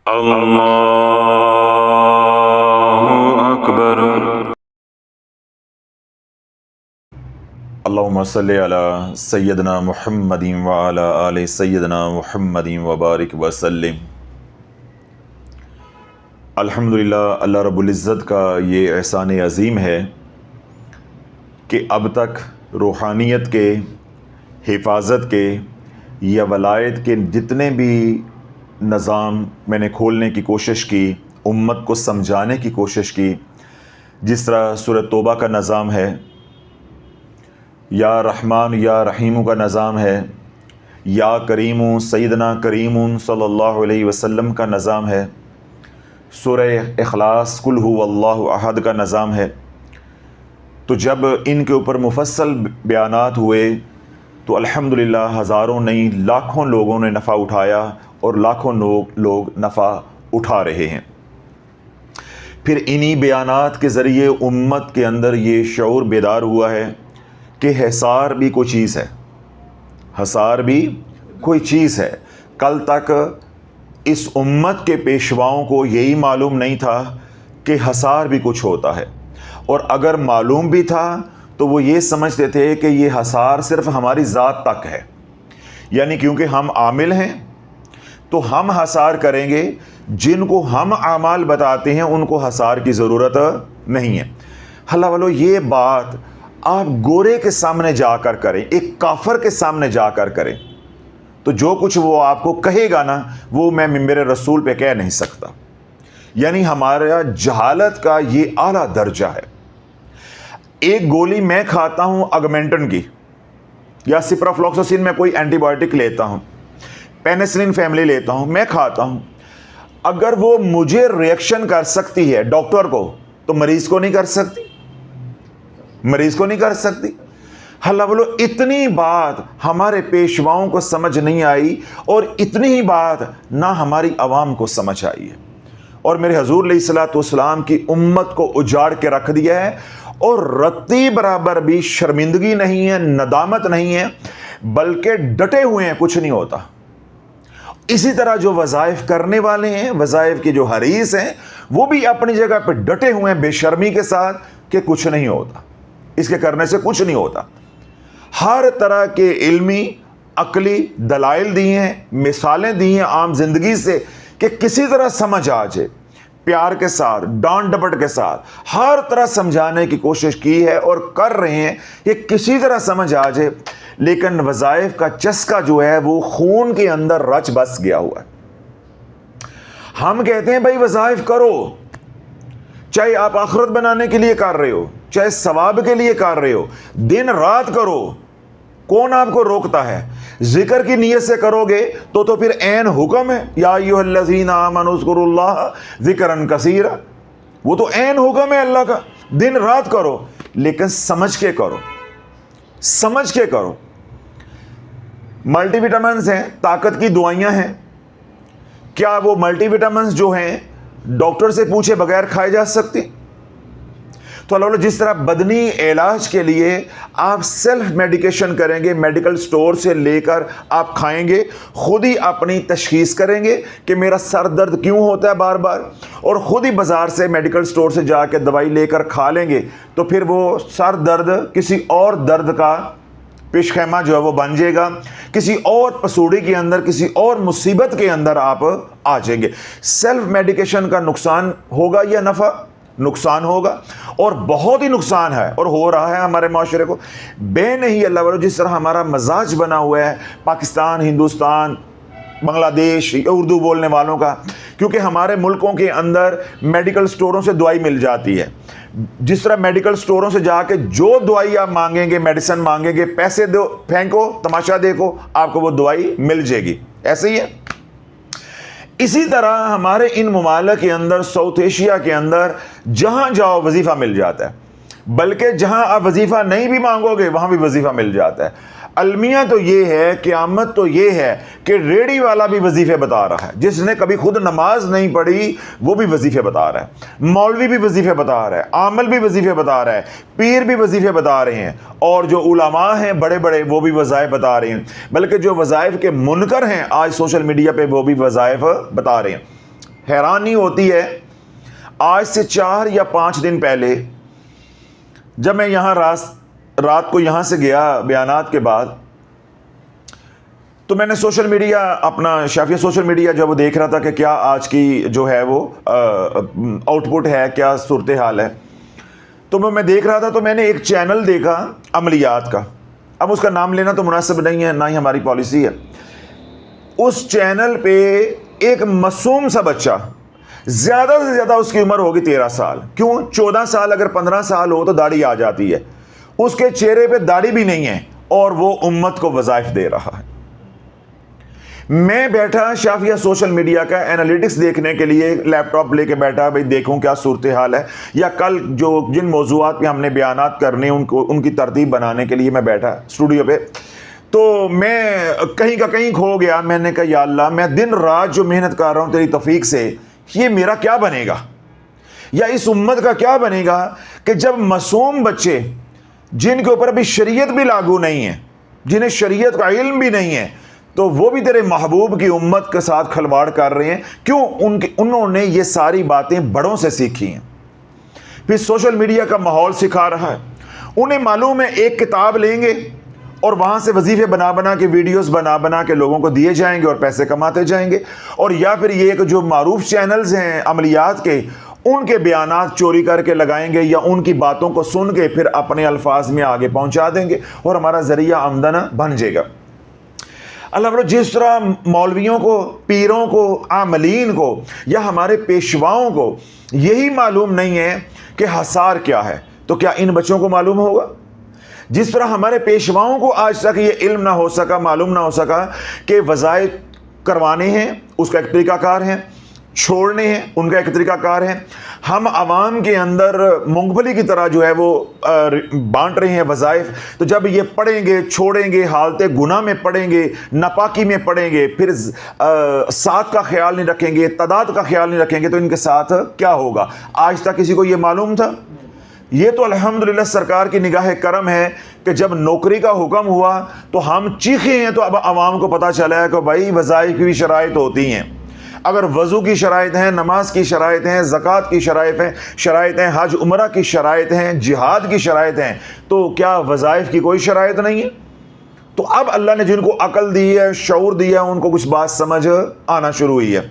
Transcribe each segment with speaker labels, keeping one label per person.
Speaker 1: اللہ اکبر۔
Speaker 2: اللہم صلی علی سیدنا محمد وعلی آل سیدنا محمد وبارک وسلم۔ الحمدللہ، اللہ رب العزت کا یہ احسان عظیم ہے کہ اب تک روحانیت کے، حفاظت کے یا ولایت کے جتنے بھی نظام میں نے کھولنے کی کوشش کی، امت کو سمجھانے کی کوشش کی، جس طرح سورۃ توبہ کا نظام ہے، یا رحمان یا رحیم کا نظام ہے، یا کریم سیدنا کریم صلی اللہ علیہ وسلم کا نظام ہے، سورہ اخلاص قل هو اللہ احد کا نظام ہے، تو جب ان کے اوپر مفصل بیانات ہوئے تو الحمدللہ ہزاروں نہیں لاکھوں لوگوں نے نفع اٹھایا اور لاکھوں لوگ نفع اٹھا رہے ہیں۔ پھر انہی بیانات کے ذریعے امت کے اندر یہ شعور بیدار ہوا ہے کہ حصار بھی کوئی چیز ہے، حصار بھی کوئی چیز ہے۔ کل تک اس امت کے پیشواؤں کو یہی معلوم نہیں تھا کہ حصار بھی کچھ ہوتا ہے، اور اگر معلوم بھی تھا تو وہ یہ سمجھتے تھے کہ یہ حصار صرف ہماری ذات تک ہے، یعنی کیونکہ ہم عامل ہیں تو ہم حصار کریں گے، جن کو ہم اعمال بتاتے ہیں ان کو حصار کی ضرورت نہیں ہے۔ اللہ والو، یہ بات آپ گورے کے سامنے جا کر کریں، ایک کافر کے سامنے جا کر کریں تو جو کچھ وہ آپ کو کہے گا نا، وہ میں منبر رسول پہ کہہ نہیں سکتا۔ یعنی ہمارا جہالت کا یہ اعلیٰ درجہ ہے۔ ایک گولی میں کھاتا ہوں اگمنٹن کی، یا سپرافلوکساسین میں کوئی اینٹی بائیوٹک لیتا ہوں، پینسلین فیملی لیتا ہوں، میں کھاتا ہوں، اگر وہ مجھے ریئیکشن کر سکتی ہے ڈاکٹر کو تو مریض کو نہیں کر سکتی، مریض کو نہیں کر سکتی۔ اللہ بولو، اتنی بات ہمارے پیشواؤں کو سمجھ نہیں آئی، اور اتنی ہی بات نہ ہماری عوام کو سمجھ آئی ہے، اور میرے حضور علیہ الصلوۃ والسلام کی امت کو اجاڑ کے رکھ دیا ہے، اور رتی برابر بھی شرمندگی نہیں ہے، ندامت نہیں ہے، بلکہ ڈٹے ہوئے ہیں، کچھ نہیں ہوتا۔ اسی طرح جو وظائف کرنے والے ہیں، وظائف کے جو حریص ہیں، وہ بھی اپنی جگہ پہ ڈٹے ہوئے ہیں بے شرمی کے ساتھ کہ کچھ نہیں ہوتا، اس کے کرنے سے کچھ نہیں ہوتا۔ ہر طرح کے علمی عقلی دلائل دیے ہیں، مثالیں دی ہیں عام زندگی سے کہ کسی طرح سمجھ آ جائے، پیار کے ساتھ، ڈانٹ ڈپٹ کے ساتھ ہر طرح سمجھانے کی کوشش کی ہے اور کر رہے ہیں کہ کسی طرح سمجھ آ جائے، لیکن وظائف کا چسکا جو ہے وہ خون کے اندر رچ بس گیا ہوا ہے۔ ہم کہتے ہیں بھائی وظائف کرو، چاہے آپ آخرت بنانے کے لیے کر رہے ہو، چاہے ثواب کے لیے کر رہے ہو، دن رات کرو، کون آپ کو روکتا ہے؟ ذکر کی نیت سے کرو گے تو پھر عین حکم ہے، یا ایھا الذین آمنوا اذکروا اللہ ذکرا کثیرا، وہ تو عین حکم ہے اللہ کا، دن رات کرو، لیکن سمجھ کے کرو، سمجھ کے کرو۔ ملٹی وٹامنز ہیں، طاقت کی دوائیاں ہیں، کیا وہ ملٹی وٹامنز جو ہیں ڈاکٹر سے پوچھے بغیر کھائے جا سکتے؟ تو اللہ جس طرح بدنی علاج کے لیے آپ سیلف میڈیکیشن کریں گے، میڈیکل سٹور سے لے کر آپ کھائیں گے، خود ہی اپنی تشخیص کریں گے کہ میرا سر درد کیوں ہوتا ہے بار بار، اور خود ہی بازار سے میڈیکل سٹور سے جا کے دوائی لے کر کھا لیں گے، تو پھر وہ سر درد کسی اور درد کا پیش خیمہ جو ہے وہ بن جائے گا، کسی اور پسوڑی کے اندر، کسی اور مصیبت کے اندر آپ آ جائیں گے۔ سیلف میڈیکیشن کا نقصان ہوگا یا نفع؟ نقصان ہوگا، اور بہت ہی نقصان ہے، اور ہو رہا ہے ہمارے معاشرے کو۔ بے نہیں اللہ والو، جس طرح ہمارا مزاج بنا ہوا ہے پاکستان، ہندوستان، بنگلہ دیش، اردو بولنے والوں کا، کیونکہ ہمارے ملکوں کے اندر میڈیکل سٹوروں سے دوائی مل جاتی ہے، جس طرح میڈیکل سٹوروں سے جا کے جو دوائی آپ مانگیں گے، میڈیسن مانگیں گے، پیسے دو، پھینکو، تماشا دیکھو، آپ کو وہ دوائی مل جائے گی، ایسے ہی ہے۔ اسی طرح ہمارے ان ممالک کے اندر، ساؤتھ ایشیا کے اندر، جہاں جاؤ وظیفہ مل جاتا ہے، بلکہ جہاں آپ وظیفہ نہیں بھی مانگو گے وہاں بھی وظیفہ مل جاتا ہے۔ المیہ تو یہ ہے، قیامت تو یہ ہے کہ ریڑھی والا بھی وظیفے بتا رہا ہے، جس نے کبھی خود نماز نہیں پڑھی وہ بھی وظیفے بتا رہا ہے، مولوی بھی وظیفے بتا رہا ہے، عامل بھی وظیفے بتا رہا ہے، پیر بھی وظیفے بتا رہے ہیں، اور جو علماء ہیں بڑے بڑے وہ بھی وظائف بتا رہے ہیں، بلکہ جو وظائف کے منکر ہیں آج سوشل میڈیا پہ وہ بھی وظائف بتا رہے ہیں۔ حیرانی ہوتی ہے، آج سے 4 یا 5 دن پہلے جب میں یہاں رات کو یہاں سے گیا بیانات کے بعد، تو میں نے سوشل میڈیا اپنا شافیہ سوشل میڈیا جب وہ دیکھ رہا تھا کہ کیا آج کی جو ہے وہ آؤٹ پٹ ہے، کیا صورتحال ہے، تو میں دیکھ رہا تھا تو میں نے ایک چینل دیکھا عملیات کا، اب اس کا نام لینا تو مناسب نہیں ہے، نہ ہی ہماری پالیسی ہے۔ اس چینل پہ ایک معصوم سا بچہ، زیادہ سے زیادہ اس کی عمر ہوگی 13 سال، کیوں 14 سال اگر 15 سال ہو تو داڑھی آ جاتی ہے، اس کے چہرے پہ داڑھی بھی نہیں ہے اور وہ امت کو وظائف دے رہا ہے۔ میں بیٹھا شافیہ سوشل میڈیا کا اینالیٹکس دیکھنے کے لیے، لیپ ٹاپ لے کے بیٹھا، بھئی دیکھوں کیا صورتحال ہے، یا کل جن موضوعات پہ ہم نے بیانات کرنے ان کی ترتیب بنانے کے لیے میں بیٹھا اسٹوڈیو پہ، تو میں کہیں کا کہیں کھو گیا۔ میں نے کہا یا اللہ، میں دن رات جو محنت کر رہا ہوں تیری توفیق سے، یہ میرا کیا بنے گا، یا اس امت کا کیا بنے گا کہ جب معصوم بچے جن کے اوپر ابھی شریعت بھی لاگو نہیں ہے، جنہیں شریعت کا علم بھی نہیں ہے، تو وہ بھی تیرے محبوب کی امت کے ساتھ کھلواڑ کر رہے ہیں۔ کیوں؟ انہوں نے یہ ساری باتیں بڑوں سے سیکھی ہیں، پھر سوشل میڈیا کا ماحول سکھا رہا ہے۔ انہیں معلوم ہے ایک کتاب لیں گے اور وہاں سے وظیفے بنا بنا کے، ویڈیوز بنا بنا کے لوگوں کو دیے جائیں گے اور پیسے کماتے جائیں گے، اور یا پھر یہ کہ جو معروف چینلز ہیں عملیات کے، ان کے بیانات چوری کر کے لگائیں گے یا ان کی باتوں کو سن کے پھر اپنے الفاظ میں آگے پہنچا دیں گے اور ہمارا ذریعہ آمدن بن جائے گا۔ اللہ بڑا، جس طرح مولویوں کو، پیروں کو، عاملین کو یا ہمارے پیشواؤں کو یہی معلوم نہیں ہے کہ حصار کیا ہے، تو کیا ان بچوں کو معلوم ہوگا؟ جس طرح ہمارے پیشواؤں کو آج تک یہ علم نہ ہو سکا، معلوم نہ ہو سکا کہ وظائف کروانے ہیں اس کا ایک طریقہ کار ہے، چھوڑنے ہیں ان کا ایک طریقہ کار ہے، ہم عوام کے اندر مونگ پھلی کی طرح جو ہے وہ بانٹ رہے ہیں وظائف، تو جب یہ پڑھیں گے، چھوڑیں گے، حالت گناہ میں پڑھیں گے، ناپاکی میں پڑھیں گے، پھر ساتھ کا خیال نہیں رکھیں گے، تعداد کا خیال نہیں رکھیں گے، تو ان کے ساتھ کیا ہوگا؟ آج تک کسی کو یہ معلوم تھا؟ یہ تو الحمدللہ سرکار کی نگاہ کرم ہے کہ جب نوکری کا حکم ہوا تو ہم چیخے ہیں، تو اب عوام کو پتہ چلا ہے کہ بھائی وظائف کی بھی شرائط ہوتی ہیں۔ اگر وضو کی شرائط ہیں، نماز کی شرائط ہیں، زکوٰۃ کی شرائط ہیں، حج عمرہ کی شرائط ہیں، جہاد کی شرائط ہیں، تو کیا وظائف کی کوئی شرائط نہیں ہے؟ تو اب اللہ نے جن کو عقل دی ہے، شعور دیا، ان کو کچھ بات سمجھ آنا شروع ہوئی ہے۔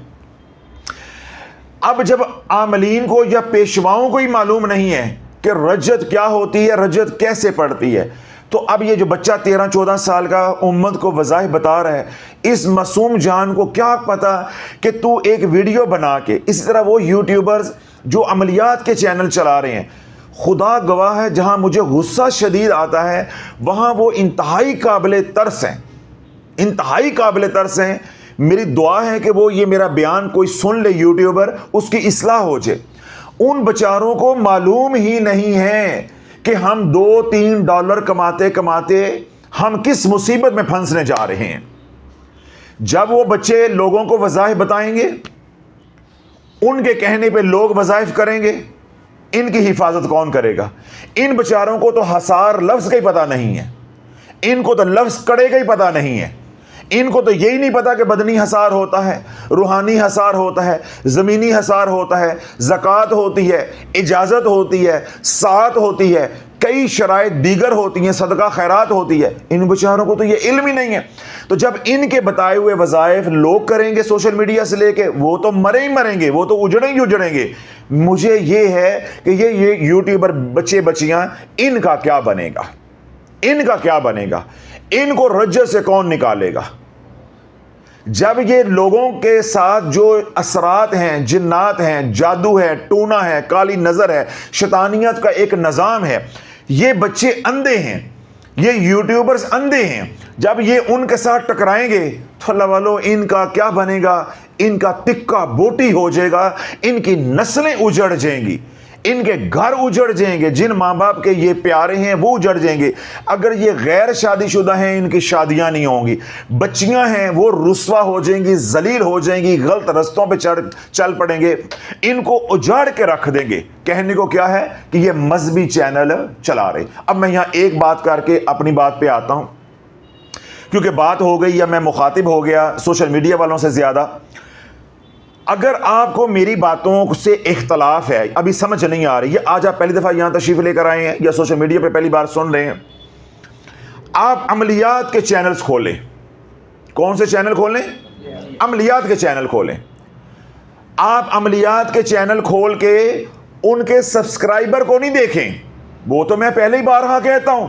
Speaker 2: اب جب عاملین کو یا پیشواؤں کو ہی معلوم نہیں ہے کہ رجت کیا ہوتی ہے، رجت کیسے پڑتی ہے، تو اب یہ جو بچہ 13-14 سال کا امت کو وظائف بتا رہا ہے، اس معصوم جان کو کیا پتا کہ تو ایک ویڈیو بنا کے، اسی طرح وہ یوٹیوبرز جو عملیات کے چینل چلا رہے ہیں، خدا گواہ ہے جہاں مجھے غصہ شدید آتا ہے وہاں وہ انتہائی قابل ترس ہیں، انتہائی قابل ترس ہیں۔ میری دعا ہے کہ وہ یہ میرا بیان کوئی سن لے یوٹیوبر، اس کی اصلاح ہو جائے۔ ان بچاروں کو معلوم ہی نہیں ہے کہ ہم $2-3 کماتے کماتے ہم کس مصیبت میں پھنسنے جا رہے ہیں۔ جب وہ بچے لوگوں کو وظائف بتائیں گے، ان کے کہنے پہ لوگ وظائف کریں گے، ان کی حفاظت کون کرے گا؟ ان بچاروں کو تو حصار لفظ کا ہی پتہ نہیں ہے، ان کو تو لفظ کڑے کا ہی پتہ نہیں ہے، ان کو تو یہی نہیں پتا کہ بدنی حصار ہوتا ہے، روحانی حصار ہوتا ہے، زمینی حصار ہوتا ہے، زکوٰۃ ہوتی ہے، اجازت ہوتی ہے، ساعت ہوتی ہے، کئی شرائط دیگر ہوتی ہیں، صدقہ خیرات ہوتی ہے۔ ان بیچاروں کو تو یہ علم ہی نہیں ہے۔ تو جب ان کے بتائے ہوئے وظائف لوگ کریں گے سوشل میڈیا سے لے کے، وہ تو مریں ہی مریں گے، وہ تو اجڑیں ہی اجڑیں گے۔ مجھے یہ ہے کہ یہ یوٹیوبر بچے بچیاں، ان کا کیا بنے گا؟ ان کا کیا بنے گا؟ ان کو رجت سے کون نکالے گا؟ جب یہ لوگوں کے ساتھ جو اثرات ہیں، جنات ہیں، جادو ہے، ٹونا ہے، کالی نظر ہے، شیطانیت کا ایک نظام ہے، یہ بچے اندھے ہیں، یہ یوٹیوبرز اندھے ہیں، جب یہ ان کے ساتھ ٹکرائیں گے تو اللہ والو ان کا کیا بنے گا؟ ان کا تکہ بوٹی ہو جائے گا، ان کی نسلیں اجڑ جائیں گی، ان کے گھر اجڑ جائیں گے، جن ماں باپ کے یہ پیارے ہیں وہ اجڑ جائیں گے۔ اگر یہ غیر شادی شدہ ہیں، ان کی شادیاں نہیں ہوں گی، بچیاں ہیں وہ رسوا ہو جائیں گی، ذلیل ہو جائیں گی، غلط رستوں پہ چل پڑیں گے، ان کو اجاڑ کے رکھ دیں گے۔ کہنے کو کیا ہے کہ یہ مذہبی چینل چلا رہے۔ اب میں یہاں ایک بات کر کے اپنی بات پہ آتا ہوں، کیونکہ بات ہو گئی یا میں مخاطب ہو گیا سوشل میڈیا والوں سے زیادہ۔ اگر آپ کو میری باتوں سے اختلاف ہے, ابھی سمجھ نہیں آ رہی, یا آج آپ پہلی دفعہ یہاں تشریف لے کر آئے ہیں یا سوشل میڈیا پہ پہلی بار سن رہے ہیں, آپ عملیات کے چینلز کھولیں. کون سے چینل کھولیں؟ عملیات کے چینل کھولیں. آپ عملیات کے چینل کھول کے ان کے سبسکرائبر کو نہیں دیکھیں. وہ تو میں پہلے ہی بارہا کہتا ہوں,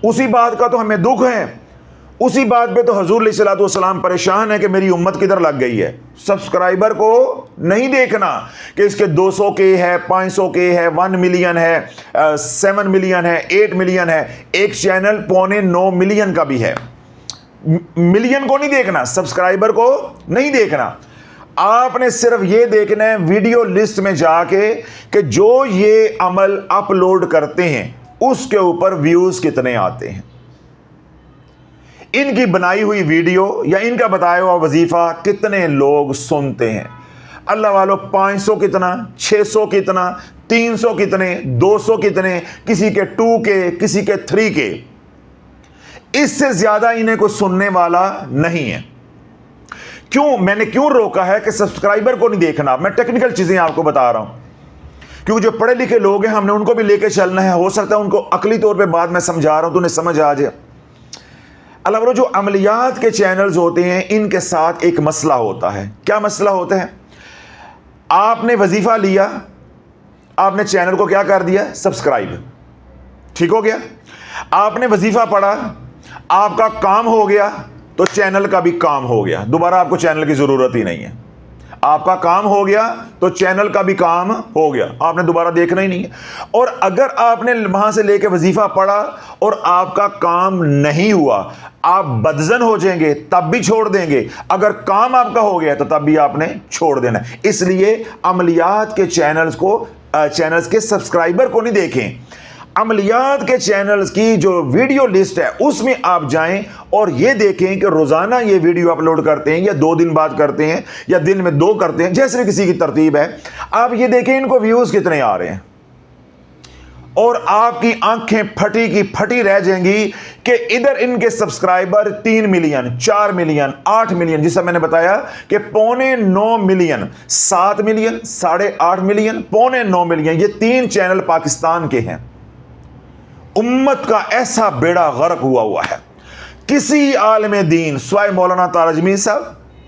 Speaker 2: اسی بات کا تو ہمیں دکھ ہے, اسی بات پہ تو حضور علیہ الصلوۃ والسلام پریشان ہے کہ میری امت کدھر لگ گئی ہے. سبسکرائبر کو نہیں دیکھنا کہ اس کے 200 کے ہے, 500 کے ہے, 1 ملین ہے, 7 ملین ہے, 8 ملین ہے. ایک چینل 8.9 ملین کا بھی ہے. ملین کو نہیں دیکھنا, سبسکرائبر کو نہیں دیکھنا. آپ نے صرف یہ دیکھنا ہے ویڈیو لسٹ میں جا کے کہ جو یہ عمل اپلوڈ کرتے ہیں اس کے اوپر ویوز کتنے آتے ہیں, ان کی بنائی ہوئی ویڈیو یا ان کا بتایا ہوا وظیفہ کتنے لوگ سنتے ہیں. اللہ والو 500 کتنا, 600 کتنا, 300 کتنے, 200 کتنے, کسی کے 2 کے, کسی کے 3 کے. اس سے زیادہ انہیں کوئی سننے والا نہیں ہے. کیوں میں نے کیوں روکا ہے کہ سبسکرائبر کو نہیں دیکھنا؟ میں ٹیکنیکل چیزیں آپ کو بتا رہا ہوں, کیونکہ جو پڑھے لکھے لوگ ہیں ہم نے ان کو بھی لے کے چلنا ہے. ہو سکتا ہے ان کو عقلی طور پہ بات میں سمجھا رہا ہوں تو انہیں سمجھ آ جائے. اللہ والو جو عملیات کے چینلز ہوتے ہیں ان کے ساتھ ایک مسئلہ ہوتا ہے. کیا مسئلہ ہوتا ہے؟ آپ نے وظیفہ لیا, آپ نے چینل کو کیا کر دیا؟ سبسکرائب. ٹھیک ہو گیا. آپ نے وظیفہ پڑھا, آپ کا کام ہو گیا تو چینل کا بھی کام ہو گیا. دوبارہ آپ کو چینل کی ضرورت ہی نہیں ہے. آپ کا کام ہو گیا تو چینل کا بھی کام ہو گیا, آپ نے دوبارہ دیکھنا ہی نہیں ہے. اور اگر آپ نے وہاں سے لے کے وظیفہ پڑھا اور آپ کا کام نہیں ہوا, آپ بدزن ہو جائیں گے, تب بھی چھوڑ دیں گے. اگر کام آپ کا ہو گیا تو تب بھی آپ نے چھوڑ دینا. اس لیے عملیات کے چینلز کے سبسکرائبر کو نہیں دیکھیں. عملیات کے چینلز کی جو ویڈیو لسٹ ہے اس میں آپ جائیں اور یہ دیکھیں کہ روزانہ یہ ویڈیو اپلوڈ کرتے ہیں یا 2 دن بعد کرتے ہیں یا دن میں 2 کرتے ہیں, جیسے کسی کی ترتیب ہے. آپ یہ دیکھیں ان کو ویوز کتنے آ رہے ہیں, اور آپ کی آنکھیں پھٹی کی پھٹی رہ جائیں گی کہ ادھر ان کے سبسکرائبر 3 ملین, 4 ملین, 8 ملین, جسے میں نے بتایا کہ 8.9 ملین, 7 ملین, 8.5 ملین, 8.9 ملین, یہ 3 چینل پاکستان کے ہیں. امت کا ایسا بیڑا غرق ہوا ہے. کسی عالم دین سوائے مولانا تارجمی صاحب,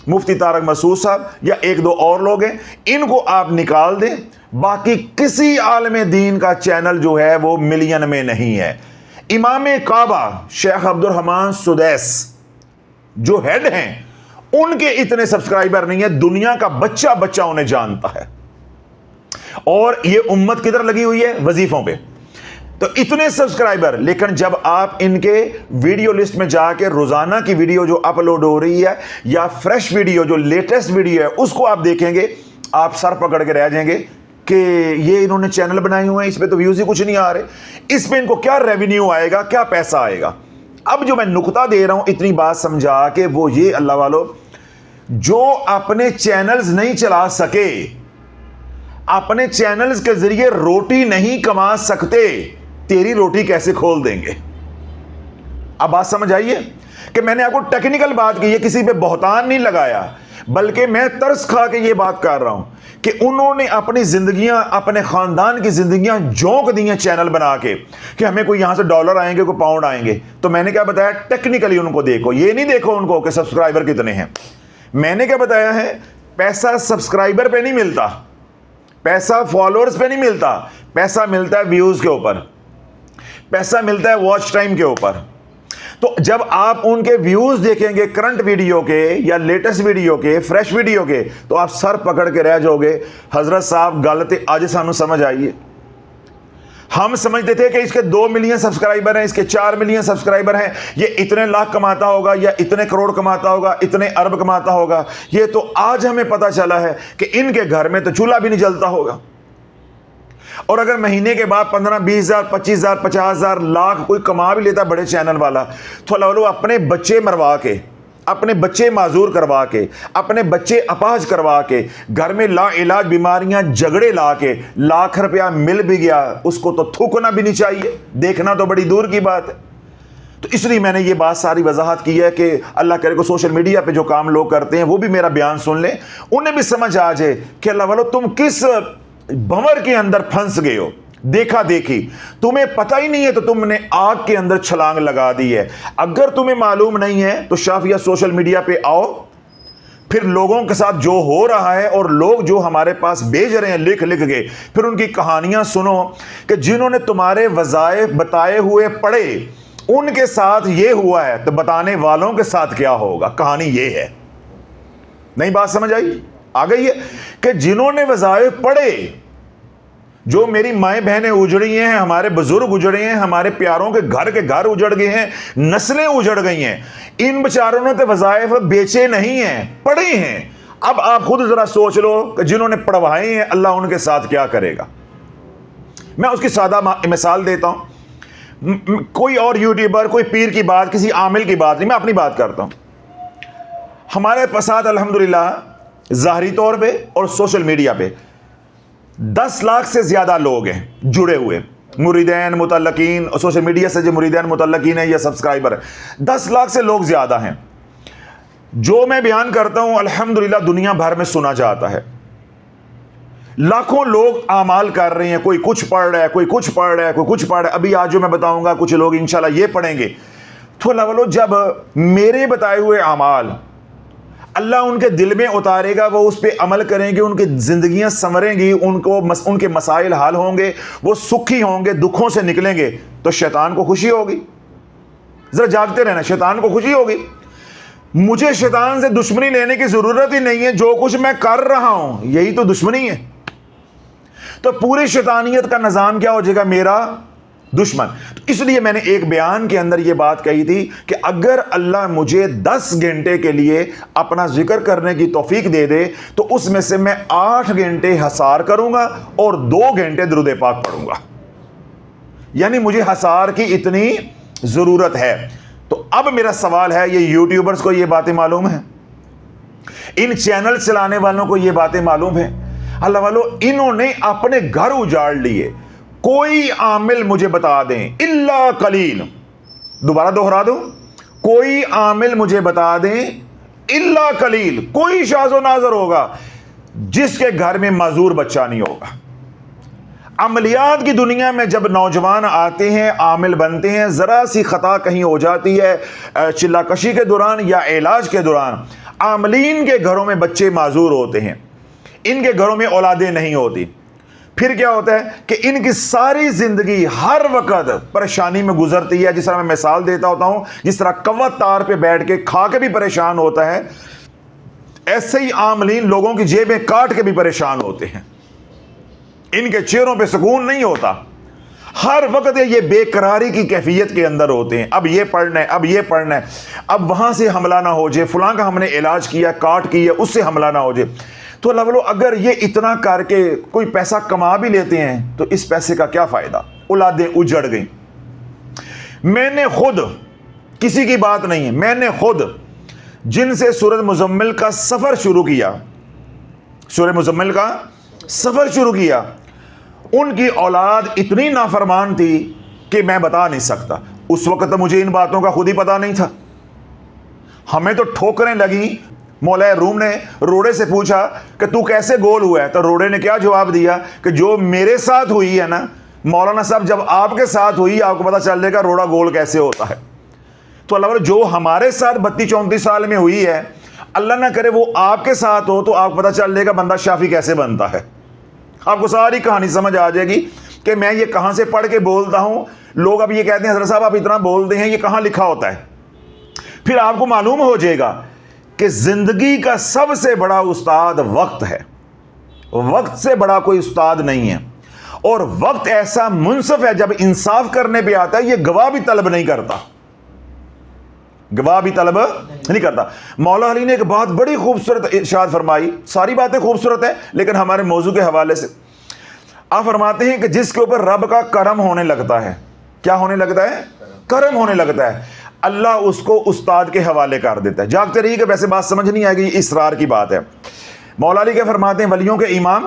Speaker 2: مفتی طارق مسعود صاحب یا 1-2 اور لوگ ہیں, ان کو آپ نکال دیں, باقی کسی عالم دین کا چینل جو ہے وہ ملین میں نہیں ہے. امام کعبہ شیخ عبد الرحمن سدیس جو ہیڈ ہیں ان کے اتنے سبسکرائبر نہیں ہے. دنیا کا بچہ انہیں جانتا ہے. اور یہ امت کدھر لگی ہوئی ہے؟ وظیفوں پہ. تو اتنے سبسکرائبر, لیکن جب آپ ان کے ویڈیو لسٹ میں جا کے روزانہ کی ویڈیو جو اپلوڈ ہو رہی ہے یا فریش ویڈیو جو لیٹسٹ ویڈیو ہے اس کو آپ دیکھیں گے, آپ سر پکڑ کے رہ جائیں گے کہ یہ انہوں نے چینل بنائے ہوئے ہیں, اس پہ تو ویوز ہی کچھ نہیں آ رہے, اس پہ ان کو کیا ریونیو آئے گا, کیا پیسہ آئے گا. اب جو میں نقطہ دے رہا ہوں اتنی بات سمجھا کہ وہ یہ اللہ والو جو اپنے چینلز نہیں چلا سکے, اپنے چینلز کے ذریعے روٹی نہیں کما سکتے, تیری روٹی کیسے کھول دیں گے؟ اب بات سمجھ آئیے کہ میں نے آپ کو ٹیکنیکل بات کی, یہ کسی پہ بہتان نہیں لگایا, بلکہ میں ترس کھا کے یہ بات کر رہا ہوں کہ انہوں نے اپنی زندگیاں, اپنے خاندان کی زندگیاں جھونک دی ہیں چینل بنا کے کہ ہمیں کوئی یہاں سے ڈالر آئیں گے, کوئی پاؤنڈ آئیں گے. تو میں نے کیا بتایا؟ ٹیکنیکلی ان کو دیکھو, یہ نہیں دیکھو ان کو کہ سبسکرائبر کتنے ہیں. میں نے کیا بتایا ہے؟ پیسہ سبسکرائبر پہ نہیں ملتا, پیسہ فالوورز پہ نہیں ملتا, پیسہ ملتا ہے ویوز کے اوپر, پیسہ ملتا ہے واچ ٹائم کے اوپر. تو جب آپ ان کے ویوز دیکھیں گے کرنٹ ویڈیو کے یا لیٹسٹ ویڈیو کے, فریش ویڈیو کے, تو آپ سر پکڑ کے رہ جاؤ گے حضرت صاحب گل تے اج سانو سمجھ آئیے. ہم سمجھتے تھے کہ اس کے 2 ملین سبسکرائبر ہیں, اس کے 4 ملین سبسکرائبر ہیں, یہ اتنے لاکھ کماتا ہوگا یا اتنے کروڑ کماتا ہوگا, اتنے ارب کماتا ہوگا. یہ تو آج ہمیں پتا چلا ہے کہ ان کے گھر میں تو چولہا بھی نہیں جلتا ہوگا. اور اگر مہینے کے بعد 15, 20 ہزار, 25 ہزار, 50 ہزار, لاکھ کوئی کما بھی لیتا بڑے چینل والا, تو اللہ اپنے بچے مروا کے, اپنے بچے معذور کروا کے, اپنے بچے اپاہج کروا کے, گھر میں لا علاج بیماریاں جھگڑے لا کے لاکھ روپیہ مل بھی گیا, اس کو تو تھوکنا بھی نہیں چاہیے, دیکھنا تو بڑی دور کی بات ہے. تو اس لیے میں نے یہ بات ساری وضاحت کی ہے کہ اللہ کرے کو سوشل میڈیا پہ جو کام لوگ کرتے ہیں وہ بھی میرا بیان سن لیں, انہیں بھی سمجھ آ جائے کہ اللہ والو تم کس بھنور کے اندر پھنس گئے ہو. دیکھا دیکھی تمہیں پتہ ہی نہیں ہے تو تم نے آگ کے اندر چھلانگ لگا دی ہے. اگر تمہیں معلوم نہیں ہے تو شافیہ سوشل میڈیا پہ آؤ, پھر لوگوں کے ساتھ جو ہو رہا ہے اور لوگ جو ہمارے پاس بھیج رہے ہیں لکھ کے, پھر ان کی کہانیاں سنو کہ جنہوں نے تمہارے وظائف بتائے ہوئے پڑھے ان کے ساتھ یہ ہوا ہے, تو بتانے والوں کے ساتھ کیا ہوگا. کہانی یہ ہے. نہیں بات سمجھ آئی؟ آ گئی ہے کہ جنہوں نے وظائف پڑھے, جو میری مائیں بہنیں اجڑی ہیں, ہمارے بزرگ اجڑے ہیں, ہمارے پیاروں کے گھر اجڑ گئے ہیں, نسلیں اجڑ گئی ہیں, ان بیچاروں نے تو وظائف بیچے نہیں ہیں, پڑھے ہیں. اب آپ خود ذرا سوچ لو کہ جنہوں نے پڑھوائے ہیں اللہ ان کے ساتھ کیا کرے گا. میں اس کی سادہ مثال دیتا ہوں. کوئی اور یوٹیوبر, کوئی پیر کی بات, کسی عامل کی بات نہیں, میں اپنی بات کرتا ہوں. ہمارے پسات الحمدللہ ظاہری طور پہ اور سوشل میڈیا پہ 10 لاکھ سے زیادہ لوگ ہیں جڑے ہوئے, مریدین, متعلقین, اور سوشل میڈیا سے جو مریدین متعلقین ہیں یا سبسکرائبر ہیں, 10 لاکھ سے لوگ زیادہ ہیں. جو میں بیان کرتا ہوں الحمدللہ دنیا بھر میں سنا جاتا ہے. لاکھوں لوگ اعمال کر رہے ہیں, کوئی کچھ پڑھ رہا ہے, کوئی کچھ پڑھ رہا ہے, کوئی کچھ پڑھ رہا ہے. ابھی آج جو میں بتاؤں گا کچھ لوگ انشاءاللہ یہ پڑھیں گے. تو اللہ والو جب میرے بتائے ہوئے اعمال اللہ ان کے دل میں اتارے گا, وہ اس پہ عمل کریں گے, ان کی زندگیاں سنوریں گی, ان کے مسائل حل ہوں گے, وہ سکھی ہوں گے, دکھوں سے نکلیں گے, تو شیطان کو خوشی ہوگی. ذرا جاگتے رہنا, شیطان کو خوشی ہوگی. مجھے شیطان سے دشمنی لینے کی ضرورت ہی نہیں ہے, جو کچھ میں کر رہا ہوں یہی تو دشمنی ہے. تو پوری شیطانیت کا نظام کیا ہو جائے گا؟ میرا دشمن. تو اس لیے میں نے ایک بیان کے اندر یہ بات کہی تھی کہ اگر اللہ مجھے 10 گھنٹے کے لیے اپنا ذکر کرنے کی توفیق دے دے تو اس میں سے میں 8 گھنٹے حصار کروں گا اور 2 گھنٹے درود پاک پڑھوں گا. یعنی مجھے حصار کی اتنی ضرورت ہے. تو اب میرا سوال ہے, یہ یوٹیوبرز کو یہ باتیں معلوم ہیں, ان چینل چلانے والوں کو یہ باتیں معلوم ہیں؟ اللہ والو انہوں نے اپنے گھر اجاڑ لیے. کوئی عامل مجھے بتا دیں الا قلیل, دوبارہ دوہرا دوں, کوئی عامل مجھے بتا دیں الا قلیل, کوئی شاذ و ناظر ہوگا جس کے گھر میں معذور بچہ نہیں ہوگا. عملیات کی دنیا میں جب نوجوان آتے ہیں, عامل بنتے ہیں, ذرا سی خطا کہیں ہو جاتی ہے چلا کشی کے دوران یا علاج کے دوران, عاملین کے گھروں میں بچے معذور ہوتے ہیں, ان کے گھروں میں اولادیں نہیں ہوتی. پھر کیا ہوتا ہے کہ ان کی ساری زندگی ہر وقت پریشانی میں گزرتی ہے. جس طرح میں مثال دیتا ہوتا ہوں, جس طرح کوا تار پہ بیٹھ کے کھا کے بھی پریشان ہوتا ہے, ایسے ہی عاملین لوگوں کی جیبیں کاٹ کے بھی پریشان ہوتے ہیں. ان کے چہروں پہ سکون نہیں ہوتا, ہر وقت یہ بے قراری کی کیفیت کے اندر ہوتے ہیں. اب یہ پڑھنا ہے, اب یہ پڑھنا ہے, اب وہاں سے حملہ نہ ہو جائے, فلاں کا ہم نے علاج کیا, کاٹ کی ہے, اس سے حملہ نہ ہو جائے. تو اللہ والو اگر یہ اتنا کر کے کوئی پیسہ کما بھی لیتے ہیں تو اس پیسے کا کیا فائدہ؟ اولادیں اجڑ گئیں. میں نے خود, کسی کی بات نہیں ہے, میں نے خود جن سے سورۃ مزمل کا سفر شروع کیا, سورۃ مزمل کا سفر شروع کیا, ان کی اولاد اتنی نافرمان تھی کہ میں بتا نہیں سکتا. اس وقت تو مجھے ان باتوں کا خود ہی پتا نہیں تھا. ہمیں تو ٹھوکریں لگیں. مولا روم نے روڑے سے پوچھا کہ تو کیسے گول ہوا ہے, تو روڑے نے کیا جواب دیا کہ جو میرے ساتھ ہوئی ہے نا مولانا صاحب, جب آپ کے ساتھ ہوئی آپ کو پتا چل جائے گا روڑا گول کیسے ہوتا ہے. تو اللہ جو ہمارے ساتھ 32-34 سال میں ہوئی ہے, اللہ نہ کرے وہ آپ کے ساتھ ہو تو آپ کو پتا چل جائے گا بندہ شافی کیسے بنتا ہے. آپ کو ساری کہانی سمجھ آ جائے گی کہ میں یہ کہاں سے پڑھ کے بولتا ہوں. لوگ اب یہ کہتے ہیں حضرت صاحب آپ اتنا بولتے ہیں, یہ کہاں لکھا ہوتا ہے؟ پھر آپ کو معلوم ہو جائے گا کہ زندگی کا سب سے بڑا استاد وقت ہے. وقت سے بڑا کوئی استاد نہیں ہے. اور وقت ایسا منصف ہے, جب انصاف کرنے پہ آتا ہے یہ گواہ بھی طلب نہیں کرتا, گواہ بھی طلب نہیں کرتا. مولا علی نے ایک بہت بڑی خوبصورت ارشاد فرمائی. ساری باتیں خوبصورت ہیں لیکن ہمارے موضوع کے حوالے سے آپ فرماتے ہیں کہ جس کے اوپر رب کا کرم ہونے لگتا ہے, کیا ہونے لگتا ہے؟ کرم ہونے لگتا ہے, اللہ اس کو استاد کے حوالے کر دیتا ہے. جاگتے رہیے کہ ویسے بات سمجھ نہیں آئے گی, اسرار کی بات ہے. مولا علی کے فرماتے ہیں ولیوں کے امام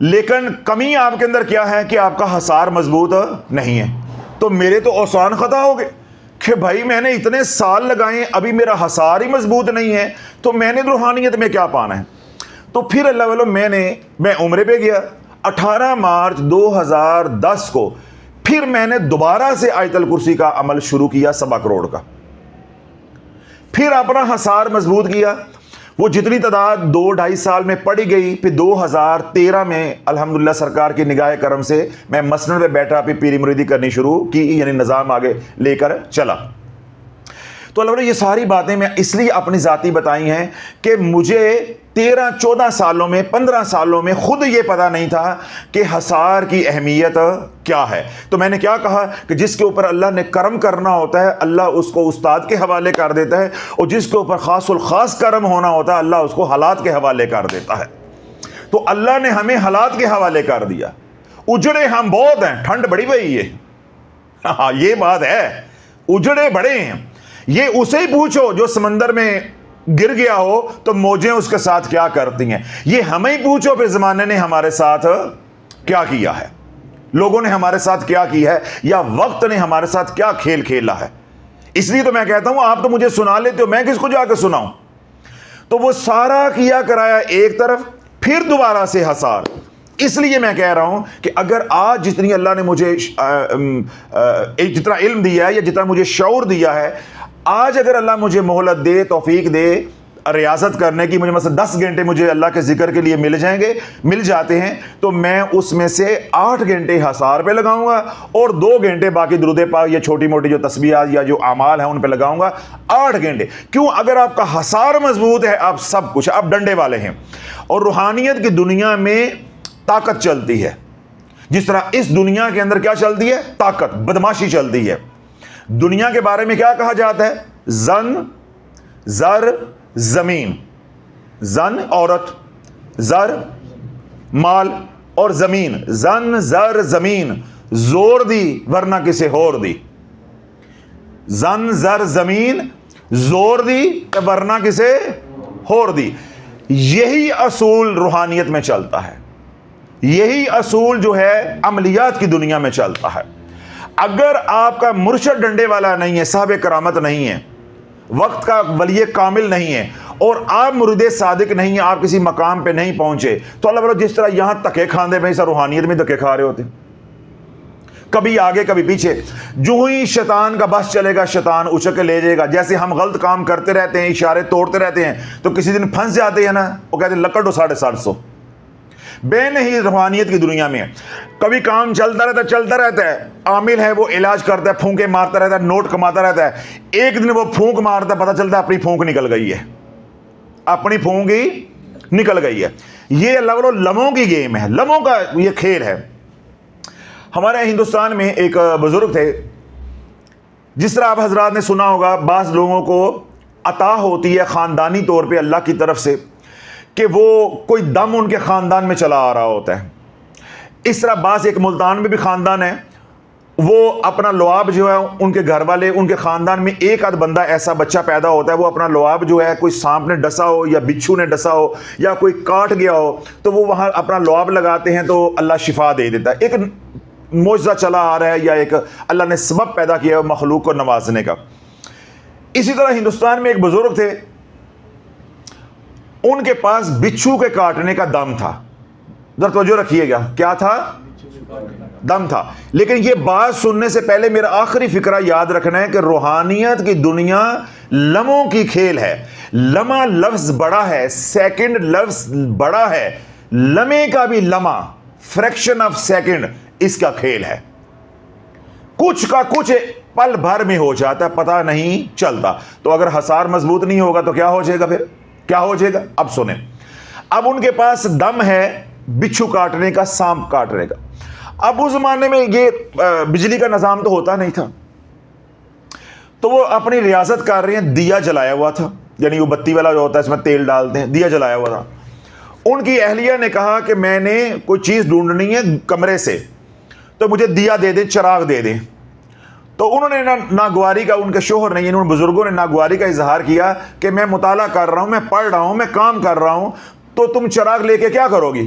Speaker 2: لیکن کمی آپ کے اندر کیا ہے کہ آپ کا حصار مضبوط نہیں ہے. تو میرے تو اوسان خطا ہو گئے کہ بھائی میں نے اتنے سال لگائے ابھی میرا حصار ہی مضبوط نہیں ہے, تو میں نے روحانیت میں کیا پانا ہے. تو پھر اللہ والو میں عمرے پہ گیا 18 مارچ 2010 کو. پھر میں نے دوبارہ سے آیت الکرسی کا عمل شروع کیا 7 کروڑ کا. پھر اپنا حصار مضبوط کیا. وہ جتنی تعداد 2-2.5 سال میں پڑی گئی, پھر 2013 میں الحمدللہ سرکار کی نگاہ کرم سے میں مسند پہ بیٹھا, پھر پیری مریدی کرنی شروع کی, یعنی نظام آگے لے کر چلا. تو اللہ نے یہ ساری باتیں میں اس لیے اپنی ذاتی بتائی ہیں کہ مجھے 13-14 سالوں میں 15 سالوں میں خود یہ پتا نہیں تھا کہ حصار کی اہمیت کیا ہے. تو میں نے کیا کہا کہ جس کے اوپر اللہ نے کرم کرنا ہوتا ہے اللہ اس کو استاد کے حوالے کر دیتا ہے, اور جس کے اوپر خاص الخاص کرم ہونا ہوتا ہے اللہ اس کو حالات کے حوالے کر دیتا ہے. تو اللہ نے ہمیں حالات کے حوالے کر دیا. اجڑے ہم بہت ہیں, ٹھنڈ بڑی ہوئی ہے, ہاں یہ بات ہے, اجڑے بڑے ہیں. یہ اسے ہی پوچھو جو سمندر میں گر گیا ہو تو موجیں اس کے ساتھ کیا کرتی ہیں. یہ ہمیں ہی پوچھو پھر زمانے نے ہمارے ساتھ کیا کیا ہے, لوگوں نے ہمارے ساتھ کیا کیا ہے, یا وقت نے ہمارے ساتھ کیا کھیل کھیلا ہے. اس لیے تو میں کہتا ہوں آپ تو مجھے سنا لیتے ہو, میں کس کو جا کے سناؤں. تو وہ سارا کیا کرایا ایک طرف, پھر دوبارہ سے حصار. اس لیے میں کہہ رہا ہوں کہ اگر آج جتنی اللہ نے مجھے جتنا علم دیا ہے یا جتنا مجھے شعور دیا ہے, آج اگر اللہ مجھے مہلت دے, توفیق دے ریاضت کرنے کی, مجھے مثلا 10 گھنٹے مجھے اللہ کے ذکر کے لیے مل جاتے ہیں, تو میں اس میں سے 8 گھنٹے حصار پہ لگاؤں گا اور 2 گھنٹے باقی درود پاک یا چھوٹی موٹی جو تسبیحات یا جو اعمال ہیں ان پہ لگاؤں گا. 8 گھنٹے کیوں؟ اگر آپ کا حصار مضبوط ہے آپ سب کچھ, آپ ڈنڈے والے ہیں. اور روحانیت کی دنیا میں طاقت چلتی ہے, جس طرح اس دنیا کے اندر کیا چلتی ہے, طاقت, بدماشی چلتی ہے. دنیا کے بارے میں کیا کہا جاتا ہے, زن, زر, زمین. زن عورت, زر مال, اور زمین. زن زر زمین, زور دی ورنہ کسے ہور دی. زن زر زمین, زور دی ورنہ کسے ہور دی. یہی اصول روحانیت میں چلتا ہے, یہی اصول جو ہے عملیات کی دنیا میں چلتا ہے. اگر آپ کا مرشد ڈنڈے والا نہیں ہے, صاحب کرامت نہیں ہے, وقت کا ولی کامل نہیں ہے, اور آپ مرید صادق نہیں ہیں, آپ کسی مقام پہ نہیں پہنچے, تو اللہ بولو جس طرح یہاں دھکے کھاندے میں, ایسا روحانیت میں دھکے کھا رہے ہوتے, کبھی آگے کبھی پیچھے. جو ہی شیطان کا بس چلے گا شیطان اچک کے لے جائے گا. جیسے ہم غلط کام کرتے رہتے ہیں, اشارے توڑتے رہتے ہیں, تو کسی دن پھنس جاتے ہیں نا, وہ کہتے ہیں لکڑ 750. بے نہیں روحانیت کی دنیا میں کبھی کام چلتا رہتا ہے. عامل ہے وہ علاج کرتا ہے, پھونکے مارتا رہتا ہے, نوٹ کماتا رہتا ہے. ایک دن وہ پھونک مارتا ہے, پتہ چلتا ہے اپنی پھونک نکل گئی ہے, اپنی پھونک ہی نکل گئی ہے. یہ اللہ والو لمحوں کی گیم ہے, لمحوں کا یہ کھیل ہے. ہمارے ہندوستان میں ایک بزرگ تھے, جس طرح آپ حضرات نے سنا ہوگا بعض لوگوں کو عطا ہوتی ہے خاندانی طور پہ اللہ کی طرف سے کہ وہ کوئی دم ان کے خاندان میں چلا آ رہا ہوتا ہے. اس طرح بعض ایک ملتان میں بھی خاندان ہے, وہ اپنا لعاب جو ہے ان کے گھر والے, ان کے خاندان میں ایک آدھ بندہ ایسا بچہ پیدا ہوتا ہے, وہ اپنا لعاب جو ہے کوئی سانپ نے ڈسا ہو یا بچھو نے ڈسا ہو یا کوئی کاٹ گیا ہو, تو وہ وہاں اپنا لعاب لگاتے ہیں تو اللہ شفا دے دیتا ہے. ایک معجزہ چلا آ رہا ہے یا ایک اللہ نے سبب پیدا کیا ہے مخلوق کو نوازنے کا. اسی طرح ہندوستان میں ایک بزرگ تھے, ان کے پاس بچھو کے کاٹنے کا دم تھا. ذرا توجہ رکھیے گا, کیا تھا؟ دم تھا. لیکن یہ بات سننے سے پہلے میرا آخری فکرہ یاد رکھنا ہے کہ روحانیت کی دنیا لمحوں کی کھیل ہے. لمحہ لفظ بڑا ہے, سیکنڈ لفظ بڑا ہے, لمحے کا بھی لمحہ, فریکشن آف سیکنڈ اس کا کھیل ہے. کچھ کا کچھ پل بھر میں ہو جاتا ہے, پتہ نہیں چلتا. تو اگر حصار مضبوط نہیں ہوگا تو کیا ہو جائے گا, پھر کیا ہو جائے گا؟ اب سنیں. اب ان کے پاس دم ہے بچھو کاٹنے کا, سانپ کاٹنے کا. اب اس زمانے میں یہ بجلی کا نظام تو ہوتا نہیں تھا, تو وہ اپنی ریاضت کر رہے ہیں. دیا جلایا ہوا تھا, یعنی وہ بتی والا جو ہوتا ہے اس میں تیل ڈالتے ہیں, دیا جلایا ہوا تھا. ان کی اہلیہ نے کہا کہ میں نے کوئی چیز ڈھونڈنی ہے کمرے سے, تو مجھے دیا دے دیں, چراغ دے دیں. تو انہوں نے ناگواری کا, ان کے شوہر نے, انہوں نے بزرگوں نے ناگواری کا اظہار کیا کہ میں مطالعہ کر رہا ہوں, میں پڑھ رہا ہوں, میں کام کر رہا ہوں, تو تم چراغ لے کے کیا کرو گی,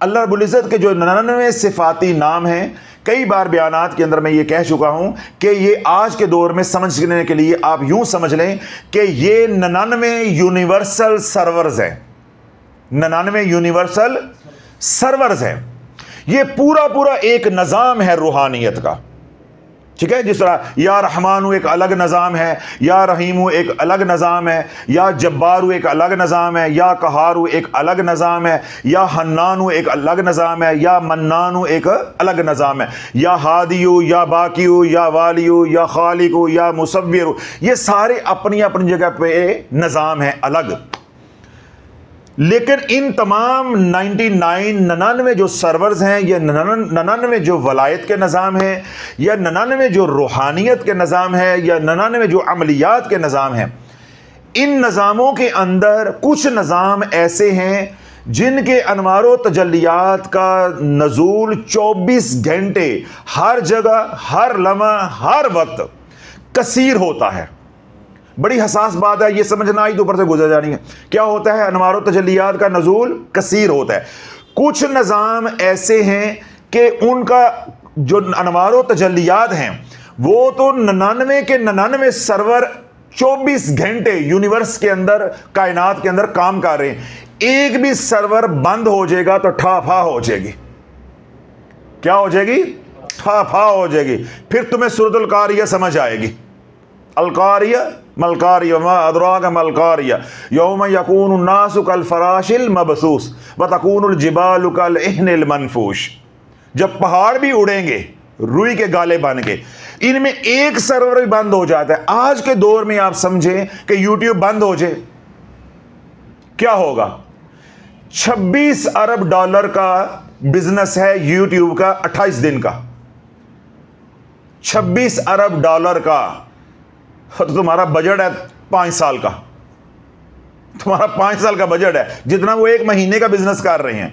Speaker 2: اللہ رب العزت کے جو 99 صفاتی نام ہیں، کئی بار بیانات کے اندر میں یہ کہہ چکا ہوں کہ یہ آج کے دور میں سمجھنے کے لیے آپ یوں سمجھ لیں کہ یہ 99 یونیورسل سرورز ہیں، 99 یونیورسل سرورز ہیں۔ یہ پورا ایک نظام ہے روحانیت کا، ٹھیک ہے؟ جس طرح یا رحمانو ایک الگ نظام ہے، یا رحیمو ایک الگ نظام ہے، یا جبارو ایک الگ نظام ہے، یا قہارو ایک الگ نظام ہے، یا حنانو ایک الگ نظام ہے، یا منانو ایک الگ نظام ہے، یا ہادیو، یا باقیو، یا والیو، یا خالقو، یا مصورو، یہ سارے اپنی اپنی جگہ پہ نظام ہیں الگ۔ لیکن ان تمام 99 جو سرورز ہیں، یہ 99 جو ولایت کے نظام ہیں، یا 99 جو روحانیت کے نظام ہے، یا 99 جو عملیات کے نظام ہیں، ان نظاموں کے اندر کچھ نظام ایسے ہیں جن کے انوار و تجلیات کا نزول 24 گھنٹے ہر جگہ، ہر لمحہ، ہر وقت کثیر ہوتا ہے۔ بڑی حساس بات ہے، یہ سمجھنا ہی تو اوپر سے گزر جانی ہے۔ کیا ہوتا ہے؟ انوار و تجلیات کا نزول کثیر ہوتا ہے۔ کچھ نظام ایسے ہیں کہ ان کا جو انوار و تجلیات ہیں وہ تو 99 کے 99 سرور 24 گھنٹے یونیورس کے اندر، کائنات کے اندر کام کر رہے ہیں۔ ایک بھی سرور بند ہو جائے گا تو ٹھا پھا ہو جائے گی۔ کیا ہو جائے گی؟ ٹھا پھا ہو جائے گی۔ پھر تمہیں سورۃ القاریہ سمجھ آئے گی۔ القاریہ ملقاریہ وما ادراک ملقاریہ یوم یکون الناس کالفراش المبثوث وتکون الجبال کالعہن المنفوش۔ جب پہاڑ بھی اڑیں گے روئی کے گالے بن کے، ان میں ایک سرور بھی بند ہو جاتا ہے۔ آج کے دور میں آپ سمجھیں کہ یوٹیوب بند ہو جائے، کیا ہوگا؟ 26 ارب ڈالر کا بزنس ہے یوٹیوب کا 28 دن کا، 26 ارب ڈالر کا۔ تو تمہارا بجٹ ہے 5 سال کا، تمہارا 5 سال کا بجٹ ہے جتنا وہ 1 مہینے کا بزنس کر رہے ہیں۔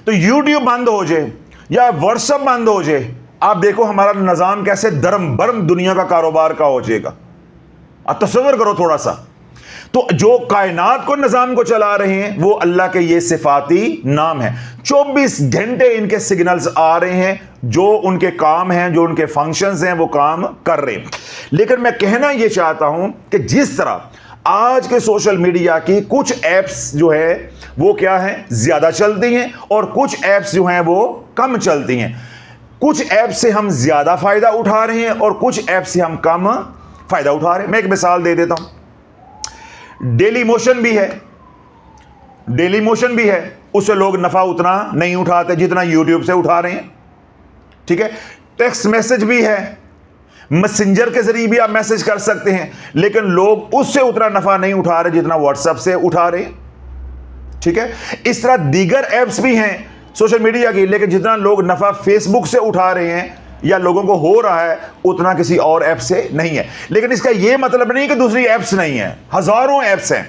Speaker 2: تو یوٹیوب بند ہو جائے یا واٹس ایپ بند ہو جائے، آپ دیکھو ہمارا نظام کیسے درم برم دنیا کا کاروبار کا ہو جائے گا۔ آپ تصور کرو تھوڑا سا۔ تو جو کائنات کو نظام کو چلا رہے ہیں وہ اللہ کے یہ صفاتی نام ہیں۔ 24 گھنٹے ان کے سگنلز آ رہے ہیں، جو ان کے کام ہیں، جو ان کے فنکشنز ہیں، وہ کام کر رہے ہیں۔ لیکن میں کہنا یہ چاہتا ہوں کہ جس طرح آج کے سوشل میڈیا کی کچھ ایپس جو ہے وہ کیا ہیں؟ زیادہ چلتی ہیں، اور کچھ ایپس جو ہیں وہ کم چلتی ہیں۔ کچھ ایپ سے ہم زیادہ فائدہ اٹھا رہے ہیں اور کچھ ایپ سے ہم کم فائدہ اٹھا رہے ہیں۔ میں ایک مثال دے دیتا ہوں۔ ڈیلی موشن بھی ہے، ڈیلی موشن بھی ہے، اس سے لوگ نفع اتنا نہیں اٹھاتے جتنا یوٹیوب سے اٹھا رہے ہیں، ٹھیک ہے؟ ٹیکسٹ میسج بھی ہے، میسنجر کے ذریعے بھی آپ میسج کر سکتے ہیں، لیکن لوگ اس سے اتنا نفع نہیں اٹھا رہے جتنا واٹس ایپ سے اٹھا رہے ہیں، ٹھیک ہے؟ اس طرح دیگر ایپس بھی ہیں سوشل میڈیا کی، لیکن جتنا لوگ نفع فیس بک سے اٹھا رہے ہیں یا لوگوں کو ہو رہا ہے اتنا کسی اور ایپ سے نہیں ہے۔ لیکن اس کا یہ مطلب نہیں کہ دوسری ایپس نہیں ہیں، ہزاروں ایپس ہیں۔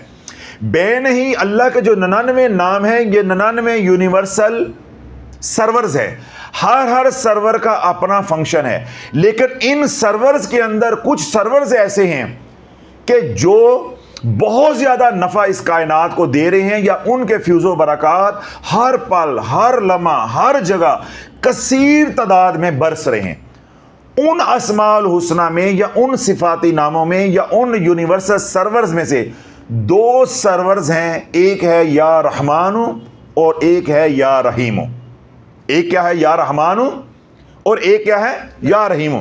Speaker 2: بے نہیں، اللہ کے جو 99 نام ہیں یہ 99 یونیورسل سرورز ہے۔ ہر سرور کا اپنا فنکشن ہے، لیکن ان سرورز کے اندر کچھ سرورز ایسے ہیں کہ جو بہت زیادہ نفع اس کائنات کو دے رہے ہیں، یا ان کے فیوز و برکات ہر پل، ہر لمحہ، ہر جگہ کثیر تعداد میں برس رہے ہیں۔ ان اسماء الحسنہ میں یا ان صفاتی ناموں میں یا ان یونیورسل سرورز میں سے 2 سرورز ہیں، ایک ہے یا رحمانو اور ایک ہے یا رحیمو۔ ایک کیا ہے؟ یا رحمانو، اور ایک کیا ہے؟ یا رحیمو۔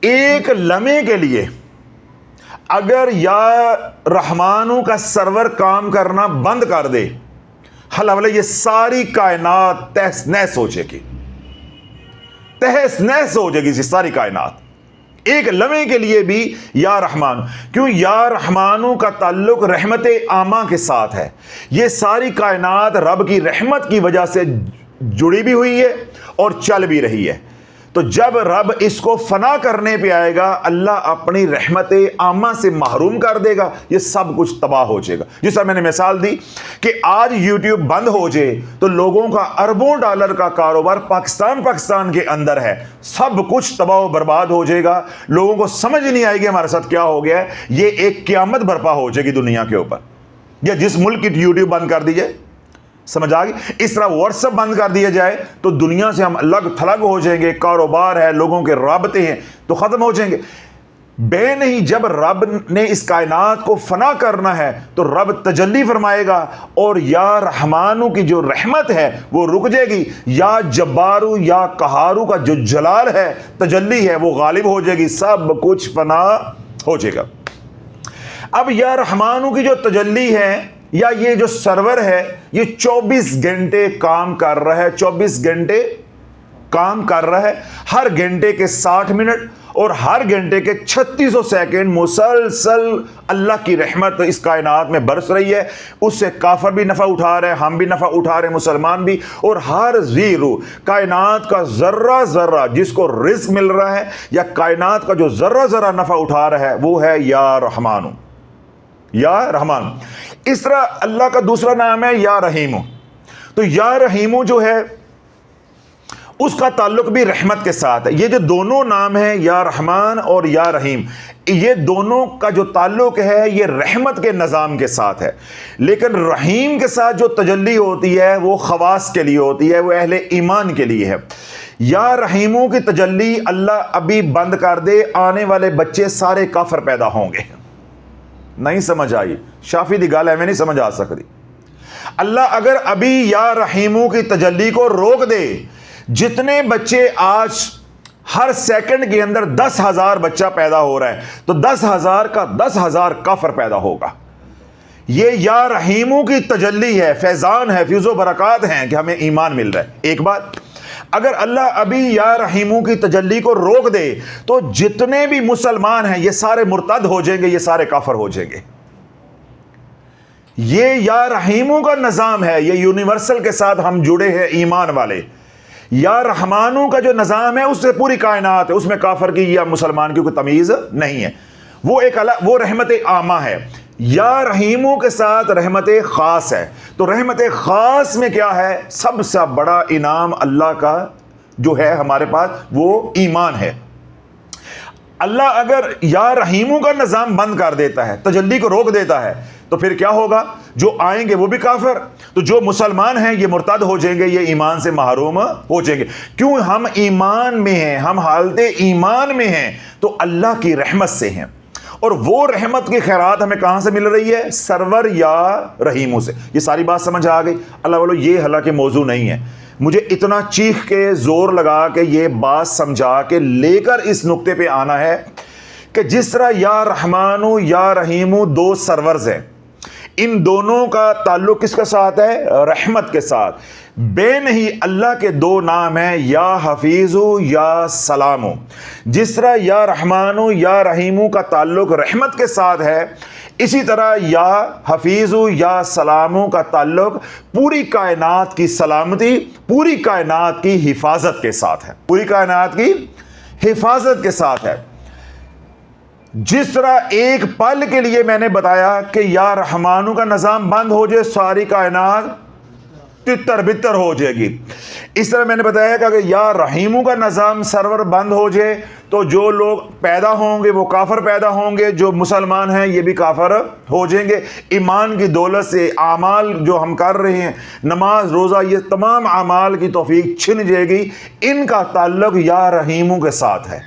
Speaker 2: ایک لمحے کے لیے اگر یا رحمانو کا سرور کام کرنا بند کر دے، حلالہ یہ ساری کائنات تہس نہس ہو جائے گی، تہس نہس ہو جائے گی ساری کائنات۔ ایک لمحے کے لیے بھی یا رحمان، کیوں؟ یا رحمانو کا تعلق رحمت عامہ کے ساتھ ہے۔ یہ ساری کائنات رب کی رحمت کی وجہ سے جڑی بھی ہوئی ہے اور چل بھی رہی ہے۔ تو جب رب اس کو فنا کرنے پہ آئے گا، اللہ اپنی رحمت عامہ سے محروم کر دے گا، یہ سب کچھ تباہ ہو جائے گا۔ جس طرح میں نے مثال دی کہ آج یوٹیوب بند ہو جائے تو لوگوں کا اربوں ڈالر کا کاروبار پاکستان کے اندر ہے، سب کچھ تباہ و برباد ہو جائے گا۔ لوگوں کو سمجھ نہیں آئے گی ہمارے ساتھ کیا ہو گیا ہے۔ یہ ایک قیامت برپا ہو جائے گی دنیا کے اوپر۔ یا جس ملک کی یوٹیوب بند کر دی جائے، سمجھ آ گئی؟ اس طرح واٹس ایپ بند کر دیا جائے تو دنیا سے ہم الگ تھلگ ہو جائیں گے، کاروبار ہے، لوگوں کے رابطے ہیں تو ختم ہو جائیں گے۔ بے نہیں، جب رب نے اس کائنات کو فنا کرنا ہے تو رب تجلی فرمائے گا، اور یا رحمانو کی جو رحمت ہے وہ رک جائے گی، یا جبارو یا قہارو کا جو جلال ہے، تجلی ہے، وہ غالب ہو جائے گی، سب کچھ فنا ہو جائے گا۔ اب یا رحمانو کی جو تجلی ہے یا یہ جو سرور ہے، یہ 24 گھنٹے کام کر رہا ہے، 24 گھنٹے کام کر رہا ہے، ہر گھنٹے کے 60 منٹ اور ہر گھنٹے کے 3600 سیکنڈ مسلسل اللہ کی رحمت اس کائنات میں برس رہی ہے۔ اس سے کافر بھی نفع اٹھا رہے ہیں، ہم بھی نفع اٹھا رہے ہیں، مسلمان بھی، اور ہر زیرو کائنات کا ذرہ ذرہ جس کو رزق مل رہا ہے یا کائنات کا جو ذرہ ذرہ نفع اٹھا رہا ہے وہ ہے یا رحمانو، یا رحمان۔ اس طرح اللہ کا دوسرا نام ہے یا رحیمو۔ تو یا رحیمو جو ہے اس کا تعلق بھی رحمت کے ساتھ ہے۔ یہ جو دونوں نام ہیں یا رحمان اور یا رحیم، یہ دونوں کا جو تعلق ہے یہ رحمت کے نظام کے ساتھ ہے، لیکن رحیم کے ساتھ جو تجلی ہوتی ہے وہ خواص کے لیے ہوتی ہے، وہ اہل ایمان کے لیے ہے۔ یا رحیموں کی تجلی اللہ ابھی بند کر دے، آنے والے بچے سارے کافر پیدا ہوں گے۔ نہیں سمجھ آئی؟ شافی دی گل ہے، میں نہیں سمجھ آ سکتی۔ اللہ اگر ابھی یا رحیموں کی تجلی کو روک دے، جتنے بچے آج ہر سیکنڈ کے اندر 10,000 بچہ پیدا ہو رہا ہے تو 10,000 کا 10,000 کافر پیدا ہوگا۔ یہ یا رحیموں کی تجلی ہے، فیضان ہے، فیض و برکات ہیں کہ ہمیں ایمان مل رہا ہے۔ ایک بات، اگر اللہ ابھی یا رحیموں کی تجلی کو روک دے تو جتنے بھی مسلمان ہیں یہ سارے مرتد ہو جائیں گے، یہ سارے کافر ہو جائیں گے۔ یہ یا رحیموں کا نظام ہے، یہ یونیورسل کے ساتھ ہم جڑے ہیں ایمان والے۔ یا رحمانوں کا جو نظام ہے اس سے پوری کائنات ہے، اس میں کافر کی یا مسلمان کی کوئی تمیز نہیں ہے، وہ ایک الگ، وہ رحمت عامہ ہے۔ یا رحیموں کے ساتھ رحمت خاص ہے۔ تو رحمت خاص میں کیا ہے؟ سب سے بڑا انعام اللہ کا جو ہے ہمارے پاس وہ ایمان ہے۔ اللہ اگر یا رحیموں کا نظام بند کر دیتا ہے، تجلی کو روک دیتا ہے، تو پھر کیا ہوگا؟ جو آئیں گے وہ بھی کافر، تو جو مسلمان ہیں یہ مرتد ہو جائیں گے، یہ ایمان سے محروم ہو جائیں گے۔ کیوں؟ ہم ایمان میں ہیں، ہم حالت ایمان میں ہیں تو اللہ کی رحمت سے ہیں، اور وہ رحمت کی خیرات ہمیں کہاں سے مل رہی ہے؟ سرور یا رحیموں سے۔ یہ ساری بات سمجھ آ گئی؟ اللہ والو، یہ حالانکہ موضوع نہیں ہے، مجھے اتنا چیخ کے زور لگا کے یہ بات سمجھا کے لے کر اس نقطے پہ آنا ہے کہ جس طرح یا رحمانو یا رحیمو دو سرورز ہیں، ان دونوں کا تعلق کس کے ساتھ ہے؟ رحمت کے ساتھ۔ بے نہیں، اللہ کے دو نام ہیں، یا حفیظو یا سلامو۔ جس طرح یا رحمانو یا رحیمو کا تعلق رحمت کے ساتھ ہے، اسی طرح یا حفیظو یا سلامو کا تعلق پوری کائنات کی سلامتی، پوری کائنات کی حفاظت کے ساتھ ہے، پوری کائنات کی حفاظت کے ساتھ ہے۔ جس طرح ایک پل کے لیے میں نے بتایا کہ یا رحمانو کا نظام بند ہو جائے ساری کائنات تتر بتر ہو جائے گی، اس طرح میں نے بتایا کہ اگر یا رحیموں کا نظام سرور بند ہو جائے تو جو لوگ پیدا ہوں گے وہ کافر پیدا ہوں گے، جو مسلمان ہیں یہ بھی کافر ہو جائیں گے۔ ایمان کی دولت سے اعمال جو ہم کر رہے ہیں، نماز روزہ، یہ تمام اعمال کی توفیق چھن جائے گی۔ ان کا تعلق یا رحیموں کے ساتھ ہے،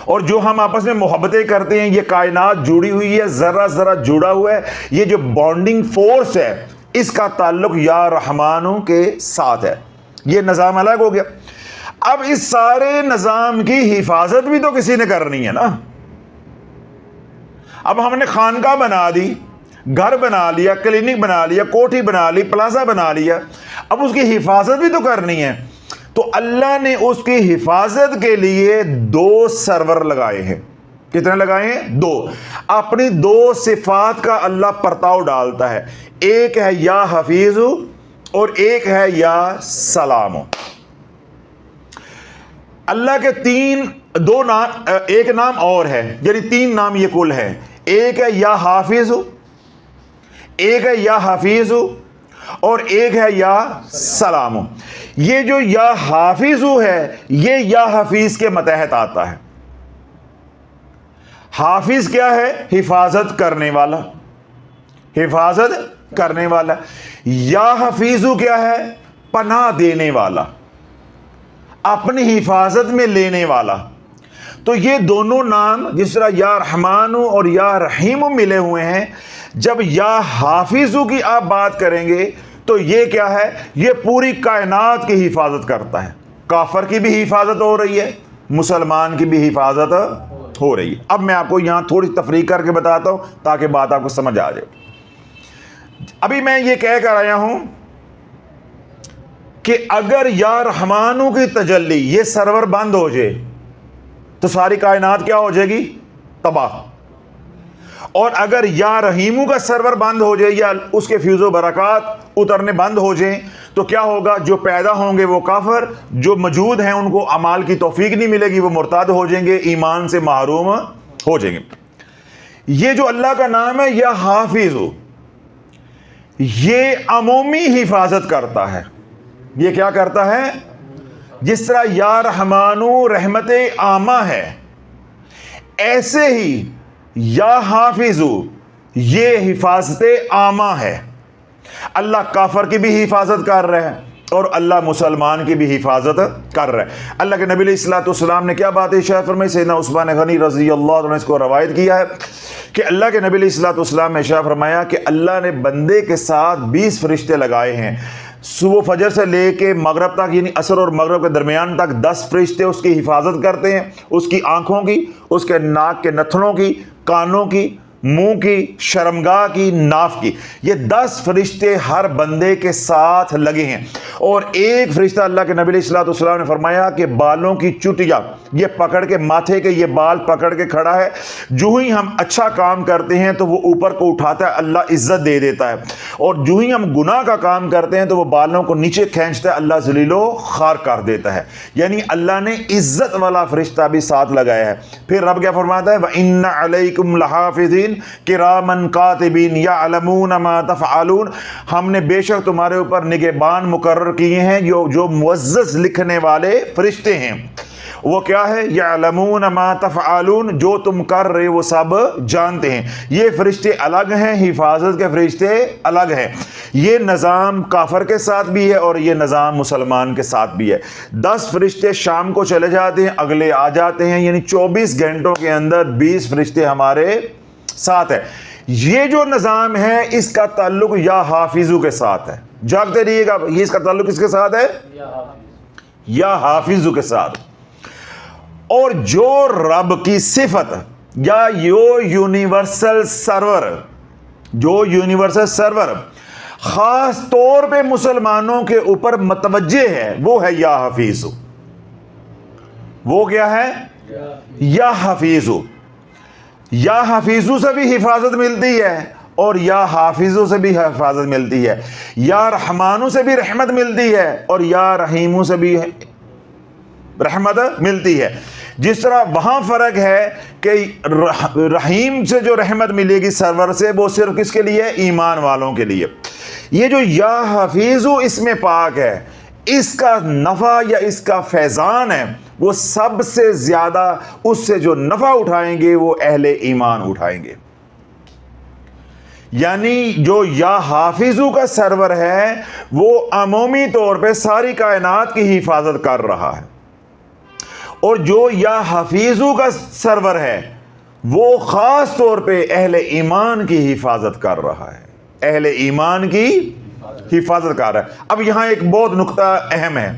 Speaker 2: اور جو ہم آپس میں محبتیں کرتے ہیں، یہ کائنات جڑی ہوئی ہے، ذرہ ذرہ جڑا ہوا ہے، یہ جو بانڈنگ فورس ہے اس کا تعلق یا رحمانوں کے ساتھ ہے۔ یہ نظام الگ ہو گیا۔ اب اس سارے نظام کی حفاظت بھی تو کسی نے کرنی ہے نا۔ اب ہم نے خانقاہ بنا دی، گھر بنا لیا، کلینک بنا لیا، کوٹھی بنا لی، پلازا بنا لیا، اب اس کی حفاظت بھی تو کرنی ہے۔ تو اللہ نے اس کی حفاظت کے لیے دو سرور لگائے ہیں۔ کتنے لگائے ہیں؟ دو۔ اپنی دو صفات کا اللہ پرتاؤ ڈالتا ہے، ایک ہے یا حفیظ اور ایک ہے یا سلام۔ اللہ کے دو نام، ایک نام اور ہے، یعنی تین نام یہ کل ہے۔ ایک ہے یا حافظ، ایک ہے یا حفیظ اور ایک ہے یا سلام۔ یہ جو یا حافظ ہے یہ یا حفیظ کے متحد آتا ہے۔ حافظ کیا ہے؟ حفاظت کرنے والا، حفاظت کرنے والا. یا حفیظو کیا ہے؟ پناہ دینے والا، اپنی حفاظت میں لینے والا. تو یہ دونوں نام جس طرح یا رحمان اور یا رحیم ملے ہوئے ہیں، جب یا حافظو کی آپ بات کریں گے تو یہ کیا ہے؟ یہ پوری کائنات کی حفاظت کرتا ہے. کافر کی بھی حفاظت ہو رہی ہے، مسلمان کی بھی حفاظت ہو رہی ہے. اب میں آپ کو یہاں تھوڑی تفریق کر کے بتاتا ہوں تاکہ بات آپ کو سمجھ آ جائے. ابھی میں یہ کہہ کر آیا ہوں کہ اگر یا رحمانو کی تجلی یہ سرور بند ہو جائے تو ساری کائنات کیا ہو جائے گی؟ تباہ. اور اگر یا رحیمو کا سرور بند ہو جائے یا اس کے فیوز و برکات اترنے بند ہو جائیں تو کیا ہوگا؟ جو پیدا ہوں گے وہ کافر، جو موجود ہیں ان کو اعمال کی توفیق نہیں ملے گی، وہ مرتد ہو جائیں گے، ایمان سے محروم ہو جائیں گے. یہ جو اللہ کا نام ہے یا حافظ، یہ عمومی حفاظت کرتا ہے. یہ کیا کرتا ہے؟ جس طرح یا رحمانو رحمت عامہ ہے، ایسے ہی یا حافظو یہ حفاظت عامہ ہے. اللہ کافر کی بھی حفاظت کر رہا ہے اور اللہ مسلمان کی بھی حفاظت کر رہا ہے. اللہ کے نبی علیہ الصلوۃ والسلام نے کیا بات ارشاد فرمائی؟ سیدنا عثمان غنی رضی اللہ عنہ نے اس کو روایت کیا ہے کہ اللہ کے نبی علیہ الصلوۃ والسلام نے ارشاد فرمایا کہ اللہ نے بندے کے ساتھ 20 فرشتے لگائے ہیں. صبح فجر سے لے کے مغرب تک، یعنی عصر اور مغرب کے درمیان تک 10 فرشتے اس کی حفاظت کرتے ہیں، اس کی آنکھوں کی، اس کے ناک کے نتھنوں کی، کانوں کی، منہ کی، شرمگاہ کی، ناف کی. یہ 10 فرشتے ہر بندے کے ساتھ لگے ہیں. اور ایک فرشتہ اللہ کے نبی علیہ الصلوۃ والسلام نے فرمایا کہ بالوں کی چٹیاں یہ پکڑ کے، ماتھے کے یہ بال پکڑ کے کھڑا ہے. جو ہی ہم اچھا کام کرتے ہیں تو وہ اوپر کو اٹھاتا ہے، اللہ عزت دے دیتا ہے. اور جو ہی ہم گناہ کا کام کرتے ہیں تو وہ بالوں کو نیچے کھینچتا ہے، اللہ ذلیل و خوار کر دیتا ہے. یعنی اللہ نے عزت والا فرشتہ بھی ساتھ لگایا ہے. پھر رب کیا فرماتا ہے؟ وَإِنَّ عَلَيْكُمْ لَحَافِظِينَ کرامن کاتبین یعلمون ما تفعلون. ہم نے بے شک تمہارے اوپر نگہبان مقرر کیے ہیں جو معزز لکھنے والے فرشتے ہیں. وہ کیا ہے؟ یعلمون ما تفعلون، جو تم کر رہے وہ سب جانتے ہیں. یہ فرشتے الگ ہیں، حفاظت کے فرشتے الگ ہیں. یہ نظام کافر کے ساتھ بھی ہے اور یہ نظام مسلمان کے ساتھ بھی ہے. 10 فرشتے شام کو چلے جاتے ہیں، اگلے آ جاتے ہیں، یعنی 24 گھنٹوں کے اندر 20 فرشتے ہمارے ساتھ ہے. یہ جو نظام ہے اس کا تعلق یا حافظو کے ساتھ ہے. جاگتے رہیے گا، یہ اس کا تعلق کس کے ساتھ ہے؟ یا حافظو کے ساتھ. اور جو رب کی صفت یا یونیورسل سرور، جو یونیورسل سرور خاص طور پہ مسلمانوں کے اوپر متوجہ ہے، وہ ہے یا حفیظو. وہ کیا ہے؟ یا حفیظو. یا حفیظو سے بھی حفاظت ملتی ہے اور یا حافظو سے بھی حفاظت ملتی ہے. یا رحمانو سے بھی رحمت ملتی ہے اور یا رحیمو سے بھی رحمت ملتی ہے. جس طرح وہاں فرق ہے کہ رحیم سے جو رحمت ملے گی سرور سے، وہ صرف کس کے لیے؟ ایمان والوں کے لیے. یہ جو یا حفیظو اس میں پاک ہے، اس کا نفع یا اس کا فیضان ہے، وہ سب سے زیادہ اس سے جو نفع اٹھائیں گے وہ اہل ایمان اٹھائیں گے. یعنی جو یا حافظو کا سرور ہے وہ عمومی طور پہ ساری کائنات کی حفاظت کر رہا ہے، اور جو یا حفیظو کا سرور ہے وہ خاص طور پہ اہل ایمان کی حفاظت کر رہا ہے، اہل ایمان کی حفاظت کر رہا ہے. اب یہاں ایک بہت نقطہ اہم ہے.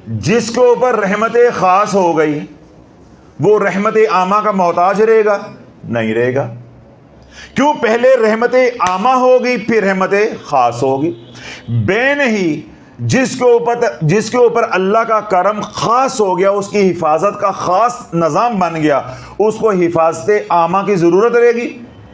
Speaker 2: جس کے اوپر رحمت خاص ہو گئی وہ رحمت عامہ کا محتاج رہے گا؟ نہیں رہے گا. کیوں؟ پہلے رحمت عامہ ہوگی پھر رحمت خاص ہوگی. بے نہیں، جس کے اوپر اللہ کا کرم خاص ہو گیا، اس کی حفاظت کا خاص نظام بن گیا، اس کو حفاظت عامہ کی ضرورت رہے گی؟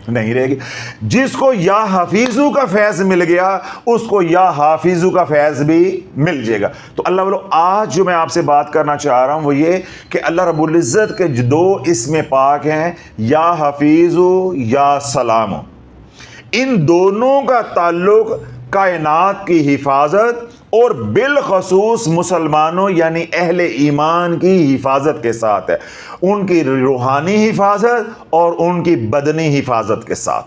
Speaker 2: نہیں رہے گی. جس کو یا حفیظو کا فیض مل گیا اس کو یا حافظو کا فیض بھی مل جائے گا. تو اللہ والو آج جو میں آپ سے بات کرنا چاہ رہا ہوں وہ یہ کہ اللہ رب العزت کے 2 اسم پاک ہیں، یا حفیظو یا سلامو. ان دونوں کا تعلق کائنات کی حفاظت اور بالخصوص مسلمانوں یعنی اہل ایمان کی حفاظت کے ساتھ ہے، ان کی روحانی حفاظت اور ان کی بدنی حفاظت کے ساتھ.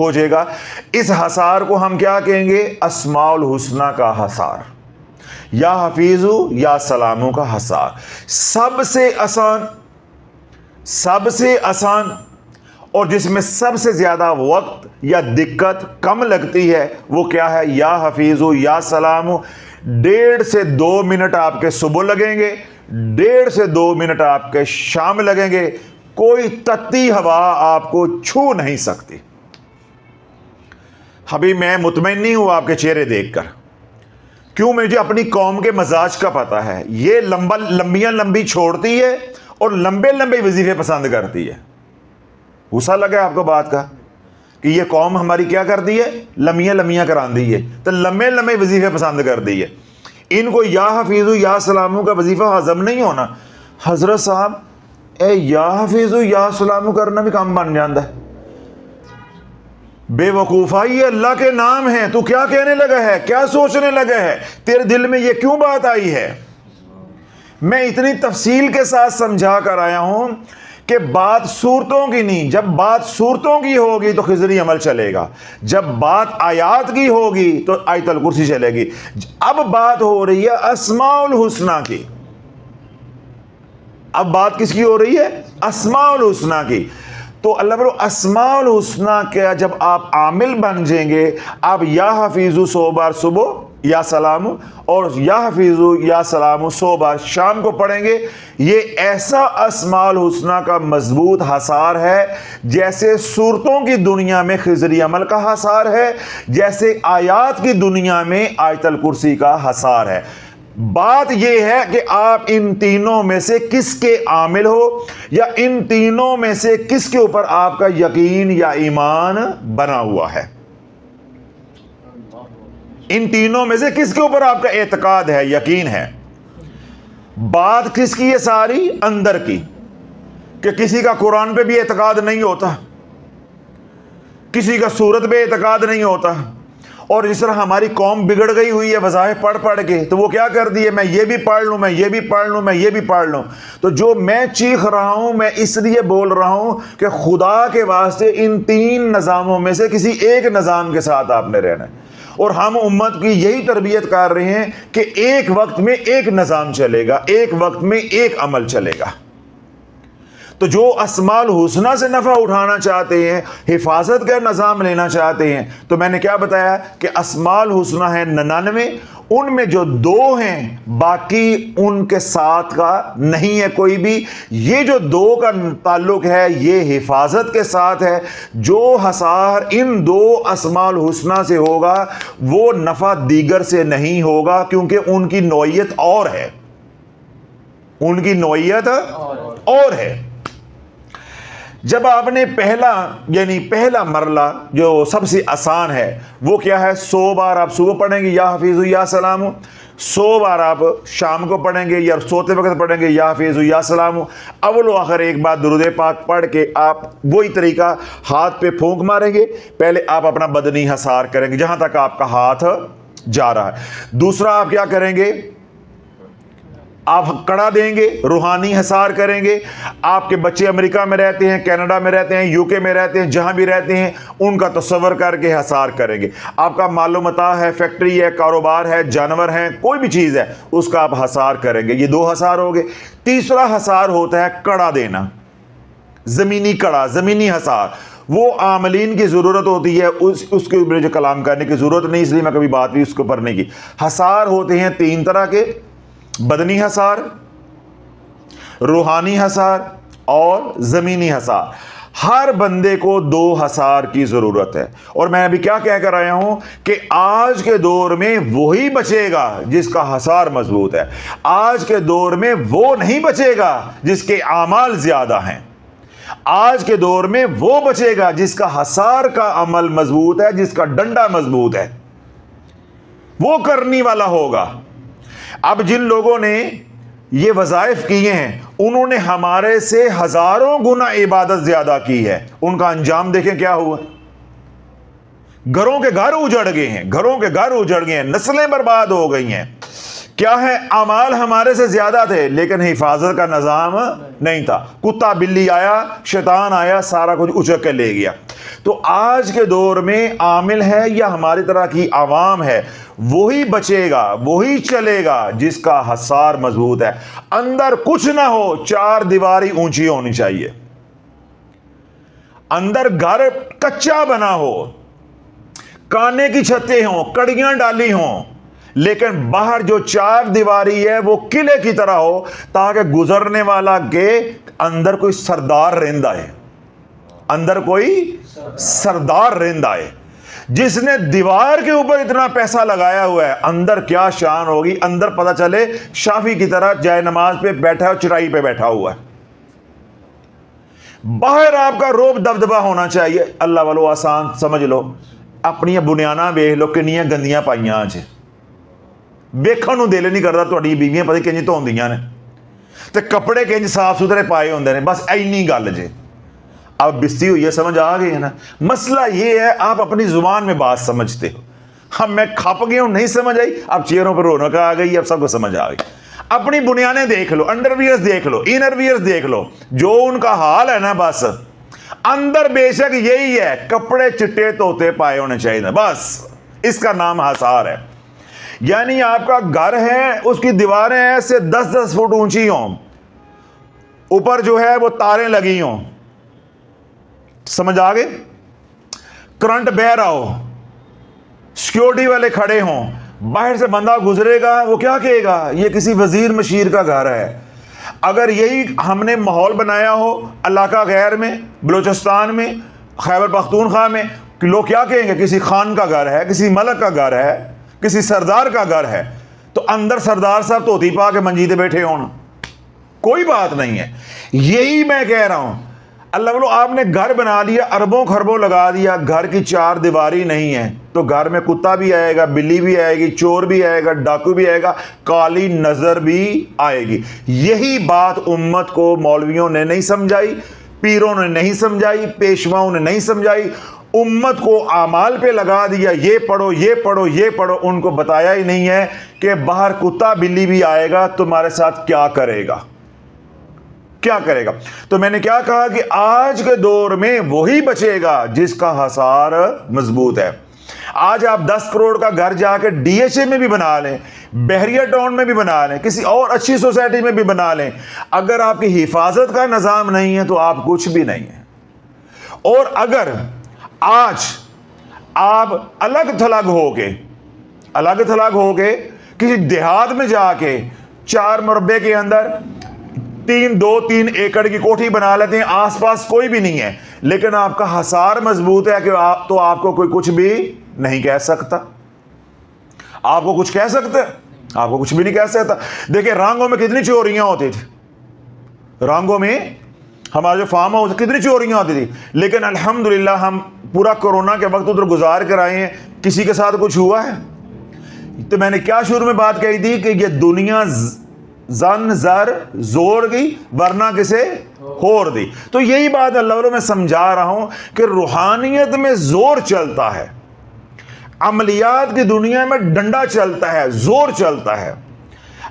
Speaker 2: ہو جائے گا. اس حصار کو ہم کیا کہیں گے؟ اسماء الحسنہ کا حصار، یا حفیظو یا سلامو کا حصار. سب سے آسان اور جس میں سب سے زیادہ وقت یا دقت کم لگتی ہے وہ کیا ہے؟ یا حفیظو یا سلامو. 1.5 سے 2 منٹ آپ کے صبح لگیں گے، 1.5 سے 2 منٹ آپ کے شام لگیں گے. کوئی تتی ہوا آپ کو چھو نہیں سکتی. ابھی میں مطمئن نہیں ہوں آپ کے چہرے دیکھ کر. کیوں؟ مجھے اپنی قوم کے مزاج کا پتہ ہے. یہ لمبی چھوڑتی ہے اور لمبے وظیفے پسند کرتی ہے. غصہ لگا آپ کو بات کا کہ یہ قوم ہماری کیا کر دی ہے؟ لمیاں کران دی ہے. تو لمبے وظیفے پسند کر دی ہے. ان کو یا حفیظو یا سلامو کا وظیفہ ہضم نہیں ہونا. حضرت صاحب اے یا حفیظو یا سلامو کرنا بھی کام بن جاندہ ہے. بے وقوفا، یہ اللہ کے نام ہیں. تو کیا کہنے لگا ہے؟ کیا سوچنے لگا ہے؟ تیرے دل میں یہ کیوں بات آئی ہے؟ میں اتنی تفصیل کے ساتھ سمجھا کر آیا ہوں کہ بات صورتوں کی نہیں. جب بات صورتوں کی ہوگی تو خضری عمل چلے گا، جب بات آیات کی ہوگی تو آیت الکرسی چلے گی. اب بات ہو رہی ہے اسماء الحسنہ کی. اب بات کس کی ہو رہی ہے؟ اسماء الحسنہ کی. تو اللہ بولو اسماء الحسنہ کا جب آپ عامل بن جائیں گے، آپ یا حفیظو 100 بار صبح یا سلام اور یا حفیظو یا سلام 100 بار شام کو پڑھیں گے. یہ ایسا اسماء الحسنہ کا مضبوط حصار ہے جیسے صورتوں کی دنیا میں خضری عمل کا حصار ہے، جیسے آیات کی دنیا میں آیت الکرسی کا حصار ہے. بات یہ ہے کہ آپ ان تینوں میں سے کس کے عامل ہو، یا ان تینوں میں سے کس کے اوپر آپ کا یقین یا ایمان بنا ہوا ہے. ان تینوں میں سے کس کے اوپر آپ کا اعتقاد ہے، یقین ہے. بات کس کی ہے؟ ساری اندر کی. کہ کسی کا قرآن پہ بھی اعتقاد نہیں ہوتا، کسی کا سورت پہ اعتقاد نہیں ہوتا. اور جس طرح ہماری قوم بگڑ گئی ہوئی ہے وظائف پڑھ کے، تو وہ کیا کر دی ہے؟ میں یہ بھی پڑھ لوں، میں یہ بھی پڑھ لوں، میں یہ بھی پڑھ لوں. تو جو میں چیخ رہا ہوں میں اس لیے بول رہا ہوں کہ خدا کے واسطے ان 3 نظاموں میں سے کسی ایک نظام کے ساتھ آپ نے رہنا ہے. اور ہم امت کی یہی تربیت کر رہے ہیں کہ ایک وقت میں ایک نظام چلے گا، ایک وقت میں ایک عمل چلے گا. تو جو اسماء الحسنہ سے نفع اٹھانا چاہتے ہیں، حفاظت کا نظام لینا چاہتے ہیں، تو میں نے کیا بتایا کہ اسماء الحسنہ ہیں 99، ان میں جو 2 ہیں باقی ان کے ساتھ کا نہیں ہے کوئی بھی. یہ جو 2 کا تعلق ہے یہ حفاظت کے ساتھ ہے. جو حصار ان 2 اسماء الحسنہ سے ہوگا وہ نفع دیگر سے نہیں ہوگا، کیونکہ ان کی نوعیت اور ہے. ان کی نوعیت اور ہے. جب آپ نے پہلا مرلہ جو سب سے آسان ہے وہ کیا ہے؟ 100 بار آپ صبح پڑھیں گے یا حفیظو یا سلام، 100 بار آپ شام کو پڑھیں گے یا سوتے وقت پڑھیں گے یا حفیظو یا سلام. اول و آخر ایک بار درود پاک پڑھ کے آپ وہی طریقہ ہاتھ پہ پھونک ماریں گے. پہلے آپ اپنا بدنی حصار کریں گے جہاں تک آپ کا ہاتھ جا رہا ہے. دوسرا آپ کیا کریں گے؟ آپ کڑا دیں گے، روحانی حصار کریں گے. آپ کے بچے امریکہ میں رہتے ہیں، کینیڈا میں رہتے ہیں، یو کے میں رہتے ہیں، جہاں بھی رہتے ہیں ان کا تصور کر کے حصار کریں گے. آپ کا مال و متاع ہے، فیکٹری ہے، کاروبار ہے، جانور ہیں، کوئی بھی چیز ہے اس کا آپ حصار کریں گے. یہ 2 حصار ہو گئے. تیسرا حصار ہوتا ہے کڑا دینا، زمینی کڑا، زمینی حصار. وہ عاملین کی ضرورت ہوتی ہے، اس کے اوپر جو کلام کرنے کی ضرورت نہیں، اس لیے میں کبھی بات بھی اس کے اوپر نہیں کی. حصار ہوتے ہیں 3 طرح کے: بدنی حصار، روحانی حصار اور زمینی حصار. ہر بندے کو 2 حصار کی ضرورت ہے. اور میں ابھی کیا کہہ کر آیا ہوں کہ آج کے دور میں وہی بچے گا جس کا حصار مضبوط ہے. آج کے دور میں وہ نہیں بچے گا جس کے اعمال زیادہ ہیں. آج کے دور میں وہ بچے گا جس کا حصار کا عمل مضبوط ہے، جس کا ڈنڈا مضبوط ہے، وہ کرنے والا ہوگا. اب جن لوگوں نے یہ وظائف کیے ہیں انہوں نے ہمارے سے ہزاروں گنا عبادت زیادہ کی ہے. ان کا انجام دیکھیں کیا ہوا. گھروں کے گھر اجڑ گئے ہیں، گھروں کے گھر اجڑ گئے ہیں، نسلیں برباد ہو گئی ہیں. کیا ہے؟ اعمال ہمارے سے زیادہ تھے لیکن حفاظت کا نظام نہیں تھا. کتا بلی آیا، شیطان آیا، سارا کچھ اچک کے لے گیا. تو آج کے دور میں عامل ہے یا ہماری طرح کی عوام ہے، وہی بچے گا، وہی چلے گا جس کا حصار مضبوط ہے. اندر کچھ نہ ہو، 4 دیواری اونچی ہونی چاہیے. اندر گھر کچا بنا ہو، کانے کی چھتیں ہوں، کڑیاں ڈالی ہوں، لیکن باہر جو 4 دیواری ہے وہ قلعے کی طرح ہو، تاکہ گزرنے والا کے اندر کوئی سردار رہند آئے، اندر کوئی سردار رہند آئے. جس نے دیوار کے اوپر اتنا پیسہ لگایا ہوا ہے، اندر کیا شان ہوگی. اندر پتہ چلے شافی کی طرح جائے نماز پہ بیٹھا ہے، چرائی پہ بیٹھا ہوا ہے. باہر آپ کا روب دبدبا ہونا چاہیے. اللہ والو آسان سمجھ لو، اپنی بنیانا ویخ لو کنیاں گندیاں پائیاں آج ویکھن نوں دل نہیں کرتا. تہاڈی بیویاں پتہ کنج دھوندیاں نے تے کپڑے کنج صاف ستھرے پائے ہوندے نے. بس اینی گل جے. اب بستی ہوئی ہے، سمجھ آ گئی ہے نا. مسئلہ یہ ہے آپ اپنی زبان میں بات سمجھتے ہو. ہم میں کھپ گیا ہوں، نہیں سمجھ آئی، اب چہروں پر رونق آ گئی، اب سب کو سمجھ آ گئی. اپنی بنیانیں دیکھ لو، انڈر ویئرز دیکھ لو، انر ویئرز دیکھ لو، جو ان کا حال ہے نا، بس اندر بے شک یہی ہے، کپڑے چٹے توتے پائے ہونے چاہیے. بس اس کا نام حصار ہے. یعنی آپ کا گھر ہے، اس کی دیواریں ایسے 10-10 فٹ اونچی ہوں، اوپر جو ہے وہ تاریں لگی ہوں. سمجھ آ گئے؟ کرنٹ بہ رہا ہو، سیکیورٹی والے کھڑے ہوں، باہر سے بندہ گزرے گا، وہ کیا کہے گا؟ یہ کسی وزیر مشیر کا گھر ہے. اگر یہی ہم نے ماحول بنایا ہو علاقہ غیر میں، بلوچستان میں، خیبر پختونخوا میں، لوگ کیا کہیں گے؟ کسی خان کا گھر ہے، کسی ملک کا گھر ہے، کسی سردار کا گھر ہے. تو اندر سردار صاحب دھوتی پا کے منجی تے بیٹھے ہون، کوئی بات نہیں ہے. یہی میں کہہ رہا ہوں. اللہ والو آپ نے گھر بنا لیا، اربوں خربوں لگا دیا، گھر کی 4 دیواری نہیں ہے، تو گھر میں کتا بھی آئے گا، بلی بھی آئے گی، چور بھی آئے گا، ڈاکو بھی آئے گا، کالی نظر بھی آئے گی. یہی بات امت کو مولویوں نے نہیں سمجھائی، پیروں نے نہیں سمجھائی، پیشواؤں نے نہیں سمجھائی. امت کو اعمال پہ لگا دیا، یہ پڑھو، یہ پڑھو، یہ پڑھو. ان کو بتایا ہی نہیں ہے کہ باہر کتا بلی بھی آئے گا تمہارے ساتھ کیا کرے گا، کیا کرے گا. تو میں نے کیا کہا کہ آج کے دور میں وہی بچے گا جس کا حصار مضبوط ہے. آج آپ 10 کروڑ کا گھر جا کے ڈی ایچ اے میں بھی بنا لیں، بحریہ ٹاؤن میں بھی بنا لیں، کسی اور اچھی سوسائٹی میں بھی بنا لیں، اگر آپ کی حفاظت کا نظام نہیں ہے تو آپ کچھ بھی نہیں ہیں. اور اگر آج آپ الگ تھلگ ہو کے کسی دیہات میں جا کے 4 مربے کے اندر 2-3 ایکڑ کی کوٹھی بنا لیتے ہیں، آس پاس کوئی بھی نہیں ہے، لیکن آپ کا حصار مضبوط ہے کہ آپ کو کوئی کچھ بھی نہیں کہہ سکتا. آپ کو کچھ کہہ سکتے؟ آپ کو کچھ بھی نہیں کہہ سکتا. دیکھیں رانگوں میں کتنی چوریاں ہوتی تھی، رانگوں میں ہمارا جو فارم ہاؤس کتنی چوریاں ہوتی تھی، لیکن الحمدللہ ہم پورا کورونا کے وقت ادھر گزار کر آئے ہیں، کسی کے ساتھ کچھ ہوا ہے؟ تو میں نے کیا شروع میں بات کہی تھی کہ یہ دنیا زن زر زور گئی ورنہ کسے ہور دی. تو یہی بات اللہ میں سمجھا رہا ہوں کہ روحانیت میں زور چلتا ہے، عملیات کی دنیا میں ڈنڈا چلتا ہے، زور چلتا ہے.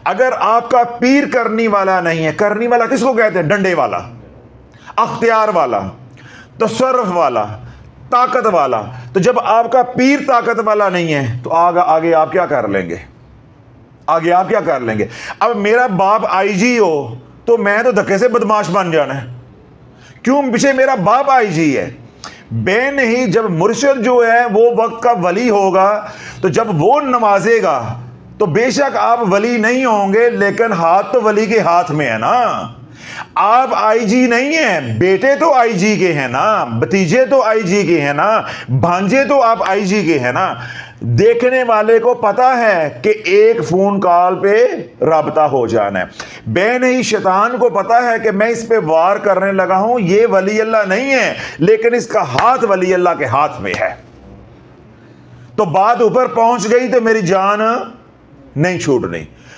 Speaker 2: اگر آپ کا پیر کرنی والا نہیں ہے، کرنی والا کس کو کہتے ہیں؟ ڈنڈے والا، اختیار والا، تصرف والا، طاقت والا. تو جب آپ کا پیر طاقت والا نہیں ہے تو آگے آپ کیا کر لیں گے؟ آگے آپ کیا کر لیں گے؟ اب میرا باپ آئی جی ہو تو میں تو دھکے سے بدماش بن جانا ہے. کیوں؟ پیچھے میرا باپ آئی جی ہے. بے نہیں، جب مرشد جو ہے وہ وقت کا ولی ہوگا تو جب وہ نوازے گا تو بے شک آپ ولی نہیں ہوں گے، لیکن ہاتھ تو ولی کے ہاتھ میں ہے نا. آپ آئی جی نہیں ہیں، بیٹے تو آئی جی کے ہیں نا، بھتیجے تو آئی جی کے ہیں نا، بھانجے تو آپ آئی جی کے ہیں نا. دیکھنے والے کو پتا ہے کہ ایک فون کال پہ رابطہ ہو جانا ہے. بے نہیں، شیطان کو پتا ہے کہ میں اس پہ وار کرنے لگا ہوں، یہ ولی اللہ نہیں ہے، لیکن اس کا ہاتھ ولی اللہ کے ہاتھ میں ہے. تو بات اوپر پہنچ گئی تو میری جان نہیں چھوٹنی.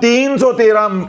Speaker 2: 313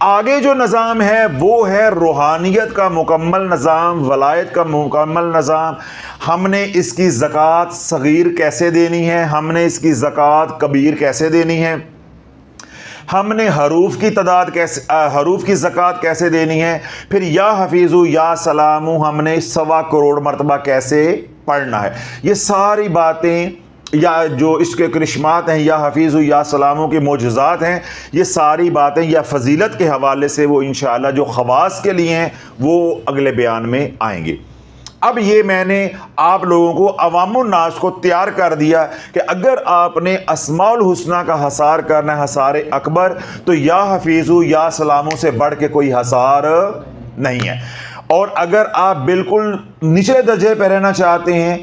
Speaker 2: آگے جو نظام ہے وہ ہے روحانیت کا مکمل نظام، ولایت کا مکمل نظام۔ ہم نے اس کی زکوٰۃ صغیر کیسے دینی ہے، ہم نے اس کی زکوٰۃ کبیر کیسے دینی ہے، ہم نے حروف کی تعداد کیسے، حروف کی زکوٰۃ کیسے دینی ہے، پھر یا حفیظو یا سلامو ہم نے 1.25 کروڑ مرتبہ کیسے پڑھنا ہے۔ یہ ساری باتیں یا جو اس کے کرشمات ہیں، یا حفیظو یا سلامو کے معجزات ہیں، یہ ساری باتیں یا فضیلت کے حوالے سے وہ انشاءاللہ جو خواص کے لیے ہیں وہ اگلے بیان میں آئیں گے۔ اب یہ میں نے آپ لوگوں کو، عوام الناس کو تیار کر دیا کہ اگر آپ نے اسماء الحسنہ کا حصار کرنا ہے، حصار اکبر، تو یا حفیظو یا سلامو سے بڑھ کے کوئی حصار نہیں ہے۔ اور اگر آپ بالکل نچلے درجے پہ رہنا چاہتے ہیں،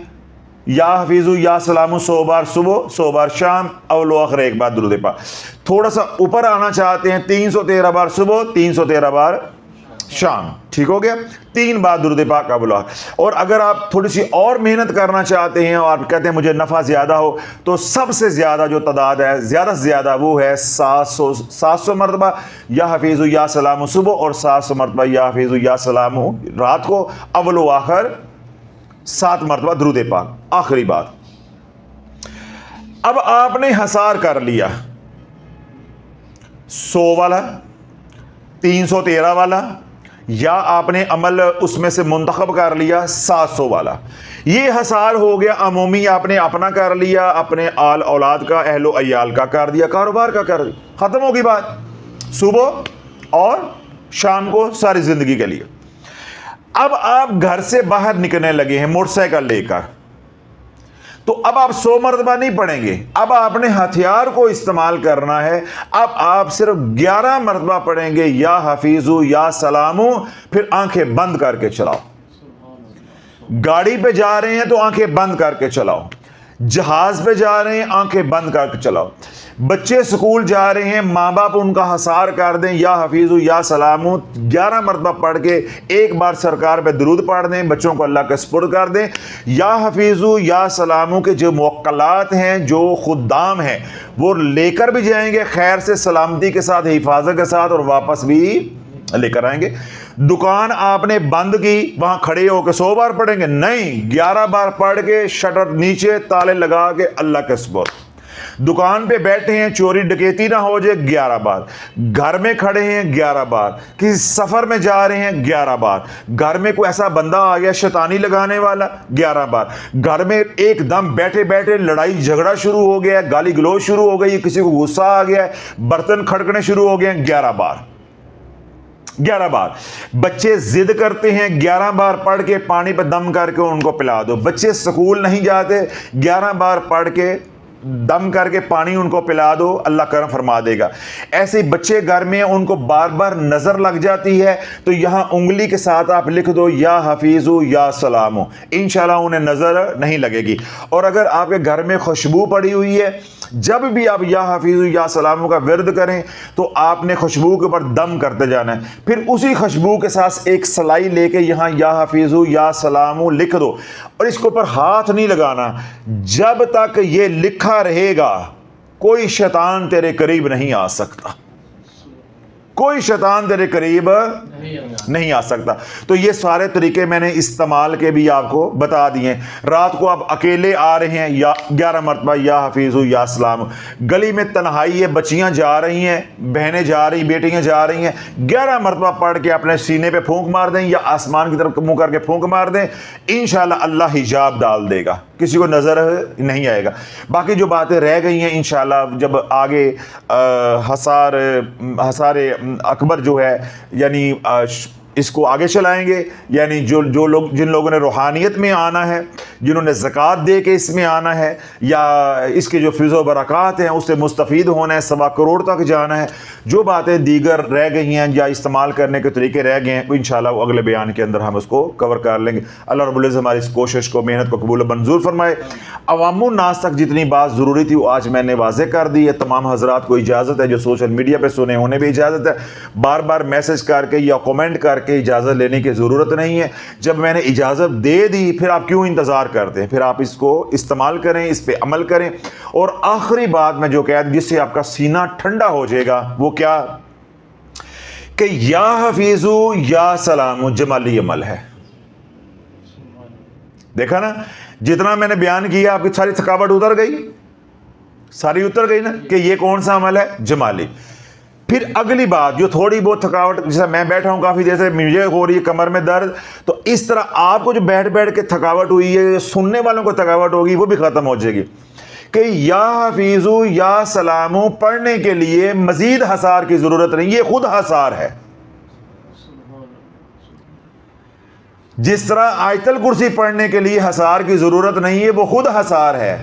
Speaker 2: یا حفیظو یا سلامو 100 بار صبح، 100 بار شام، اول و آخر ایک بار درود پاک۔ تھوڑا سا اوپر آنا چاہتے ہیں، 313 بار صبح، 313 بار شام، ٹھیک ہو گیا، 3 بار درود پاک اول و آخر۔ اور اگر آپ تھوڑی سی اور محنت کرنا چاہتے ہیں اور آپ کہتے ہیں مجھے نفع زیادہ ہو، تو سب سے زیادہ جو تعداد ہے، زیادہ سے زیادہ، وہ ہے 700 مرتبہ یا حفیظو یا سلامو صبح، اور 700 مرتبہ یا حفیظو یا سلامو رات کو، اول و آخر 7 مرتبہ درود پاک۔ آخری بات، اب آپ نے حصار کر لیا 100 والا، 313 والا، یا آپ نے عمل اس میں سے منتخب کر لیا 700 والا۔ یہ حصار ہو گیا عمومی، آپ نے اپنا کر لیا، اپنے آل اولاد کا، اہل و عیال کا کر دیا، کاروبار کا کر دیا، ختم ہوگی بات، صبح اور شام کو ساری زندگی کے لیے۔ اب آپ گھر سے باہر نکلنے لگے ہیں موٹر سائیکل لے کر، تو اب آپ 100 مرتبہ نہیں پڑھیں گے، اب آپ نے ہتھیار کو استعمال کرنا ہے۔ اب آپ صرف 11 مرتبہ پڑھیں گے یا حفیظو یا سلامو، پھر آنکھیں بند کر کے چلاؤ۔ گاڑی پہ جا رہے ہیں تو آنکھیں بند کر کے چلاؤ، جہاز پہ جا رہے ہیں آنکھیں بند کر کے چلاؤ، بچے سکول جا رہے ہیں، ماں باپ ان کا حصار کر دیں، یا حفیظو یا سلامو 11 مرتبہ پڑھ کے ایک بار سرکار پہ درود پڑھ دیں، بچوں کو اللہ کے سپرد کر دیں۔ یا حفیظو یا سلامو کے جو موکلات ہیں، جو خدام ہیں، وہ لے کر بھی جائیں گے خیر سے، سلامتی کے ساتھ، حفاظت کے ساتھ، اور واپس بھی لے کر آئیں گے۔ دکان آپ نے بند کی، وہاں کھڑے ہو کے 100 بار پڑھیں گے؟ نہیں، 11 بار پڑھ کے شٹر نیچے تالے لگا کے اللہ کے سپرد۔ دکان پہ بیٹھے ہیں، چوری ڈکیتی نہ ہو جائے، 11 بار۔ گھر میں کھڑے ہیں، 11 بار۔ کسی سفر میں جا رہے ہیں، 11 بار۔ گھر میں کوئی ایسا بندہ آ گیا شیطانی لگانے والا، 11 بار۔ گھر میں ایک دم بیٹھے بیٹھے لڑائی جھگڑا شروع ہو گیا ہے، گالی گلوچ شروع ہو گئی، کسی کو غصہ آ گیا ہے، برتن کھڑکنے شروع ہو گئے ہیں، 11 بار۔ 11 بار۔ بچے ضد کرتے ہیں، 11 بار پڑھ کے پانی پہ دم کر کے ان کو پلا دو۔ بچے سکول نہیں جاتے، 11 بار پڑھ کے دم کر کے پانی ان کو پلا دو، اللہ کرم فرما دے گا۔ ایسے بچے گھر میں، ان کو بار بار نظر لگ جاتی ہے، تو یہاں انگلی کے ساتھ آپ لکھ دو یا حفیظو یا سلامو، انشاءاللہ انہیں نظر نہیں لگے گی۔ اور اگر آپ کے گھر میں خوشبو پڑی ہوئی ہے، جب بھی آپ یا حفیظو یا سلامو کا ورد کریں تو آپ نے خوشبو کے اوپر دم کرتے جانا ہے، پھر اسی خوشبو کے ساتھ ایک سلائی لے کے یہاں یا حفیظو یا سلامو لکھ دو، اور اس کے اوپر ہاتھ نہیں لگانا۔ جب تک یہ لکھا رہے گا کوئی شیطان تیرے قریب نہیں آ سکتا، کوئی شیطان تیرے قریب نہیں آ سکتا۔ تو یہ سارے طریقے میں نے استعمال کے بھی آپ کو بتا دیے۔ رات کو آپ اکیلے آ رہے ہیں، یا 11 مرتبہ یا حفیظو یا سلام۔ گلی میں تنہائی ہے، بچیاں جا رہی ہیں، بہنیں جا رہی، بیٹیاں جا رہی ہیں، 11 مرتبہ پڑھ کے اپنے سینے پہ پھونک مار دیں، یا آسمان کی طرف منہ کر کے پھونک مار دیں، انشاءاللہ اللہ حجاب ڈال دے گا، کسی کو نظر نہیں آئے گا۔ باقی جو باتیں رہ گئی ہیں انشاءاللہ جب آگے حصار اکبر جو ہے، یعنی اس کو آگے چلائیں گے، یعنی جو لوگ، جن لوگوں نے روحانیت میں آنا ہے، جنہوں نے زکوٰۃ دے کے اس میں آنا ہے، یا اس کے جو فیض و برکات ہیں اس سے مستفید ہونا ہے، 1.25 کروڑ تک جانا ہے، جو باتیں دیگر رہ گئی ہیں یا استعمال کرنے کے طریقے رہ گئے ہیں، انشاءاللہ وہ اگلے بیان کے اندر ہم اس کو کور کر لیں گے۔ اللہ رب العزت ہماری اس کوشش کو، محنت کو قبول و منظور فرمائے۔ عوام الناس تک جتنی بات ضروری تھی وہ آج میں نے واضح کر دی ہے۔ تمام حضرات کو اجازت ہے جو سوشل میڈیا پہ سنے، انہیں بھی اجازت ہے، بار بار میسج کر کے یا کمنٹ کر کے اجازت لینے کی ضرورت نہیں ہے۔ جب میں نے اجازت دے دی پھر آپ کیوں انتظار کرتے ہیں؟ پھر آپ اس کو استعمال کریں، اس پہ عمل کریں۔ اور آخری بات میں جو کہہ، جس سے آپ کا سینہ ٹھنڈا ہو جائے گا، وہ کیا کہ یا حفیظو یا سلامو جمالی عمل ہے. دیکھا نا جتنا میں نے بیان کیا آپ کی ساری تھکاوٹ اتر گئی, ساری اتر گئی نا کہ یہ کون سا عمل ہے؟ جمالی. پھر اگلی بات جو تھوڑی بہت تھکاوٹ, جیسا میں بیٹھا ہوں کافی دیر سے مجھے ہو رہی ہے کمر میں درد, تو اس طرح آپ کو جو بیٹھ بیٹھ کے تھکاوٹ ہوئی ہے, سننے والوں کو تھکاوٹ ہوگی, وہ بھی ختم ہو جائے گی. کہ یا حفیظو یا سلامو پڑھنے کے لیے مزید حصار کی ضرورت نہیں, یہ خود حصار ہے. جس طرح آیت الکرسی پڑھنے کے لیے حصار کی ضرورت نہیں ہے, وہ خود حصار ہے.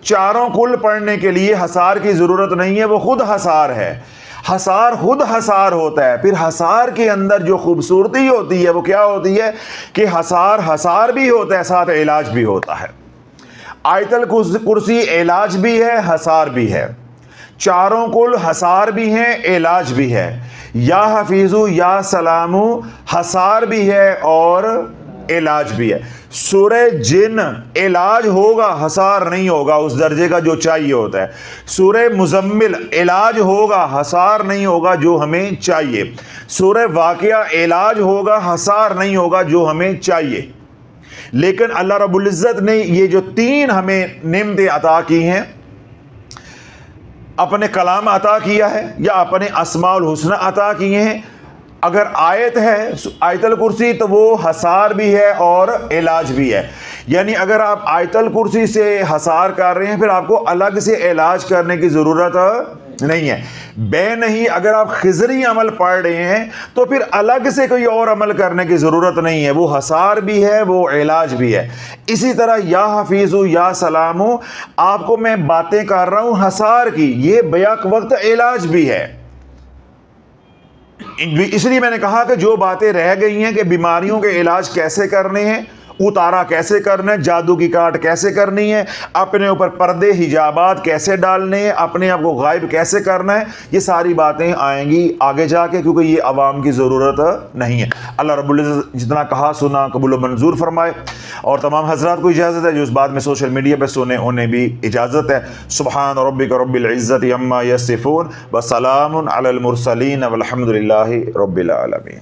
Speaker 2: چاروں کل پڑھنے کے لیے حصار کی ضرورت نہیں ہے, وہ خود حصار ہے. حصار خود حصار ہوتا ہے. پھر حصار کے اندر جو خوبصورتی ہوتی ہے وہ کیا ہوتی ہے کہ حصار حصار بھی ہوتا ہے, ساتھ علاج بھی ہوتا ہے. آیت الکرسی علاج بھی ہے, حصار بھی ہے. چاروں کل حصار بھی ہیں, علاج بھی ہے. یا حفیظو یا سلامو حصار بھی ہے اور علاج بھی ہے. سورہ جن علاج ہوگا, حصار نہیں ہوگا اس درجے کا جو چاہیے ہوتا ہے. سورہ مزمل علاج ہوگا, حصار نہیں ہوگا جو ہمیں چاہیے. سورہ واقعہ علاج ہوگا, حصار نہیں ہوگا جو ہمیں چاہیے. لیکن اللہ رب العزت نے یہ جو تین ہمیں نعمتیں عطا کی ہیں, اپنے کلام عطا کیا ہے یا اپنے اسماء الحسنى عطا کیے ہیں. اگر آیت ہے آیت الکرسی تو وہ حصار بھی ہے اور علاج بھی ہے. یعنی اگر آپ آیت الکرسی سے حصار کر رہے ہیں پھر آپ کو الگ سے علاج کرنے کی ضرورت نہیں ہے. بے نہیں اگر آپ خضری عمل پڑھ رہے ہیں تو پھر الگ سے کوئی اور عمل کرنے کی ضرورت نہیں ہے, وہ حصار بھی ہے وہ علاج بھی ہے. اسی طرح یا حفیظو یا سلامو آپ کو میں باتیں کر رہا ہوں حصار کی, یہ بیک وقت علاج بھی ہے. اس لیے میں نے کہا کہ جو باتیں رہ گئی ہیں کہ بیماریوں کے علاج کیسے کرنے ہیں, اتارا کیسے کرنا ہے, جادو کی کاٹ کیسے کرنی ہے, اپنے اوپر پردے حجابات کیسے ڈالنے ہیں, اپنے آپ کو غائب کیسے کرنا ہے, یہ ساری باتیں آئیں گی آگے جا کے, کیونکہ یہ عوام کی ضرورت نہیں ہے. اللہ رب العزت جتنا کہا سنا قبول و منظور فرمائے. اور تمام حضرات کو اجازت ہے جو اس بات میں سوشل میڈیا پہ سنے انہیں بھی اجازت ہے. سبحان ربک رب العزت عما یصفون وسلام علی المرسلین والحمد للہ رب العالمین.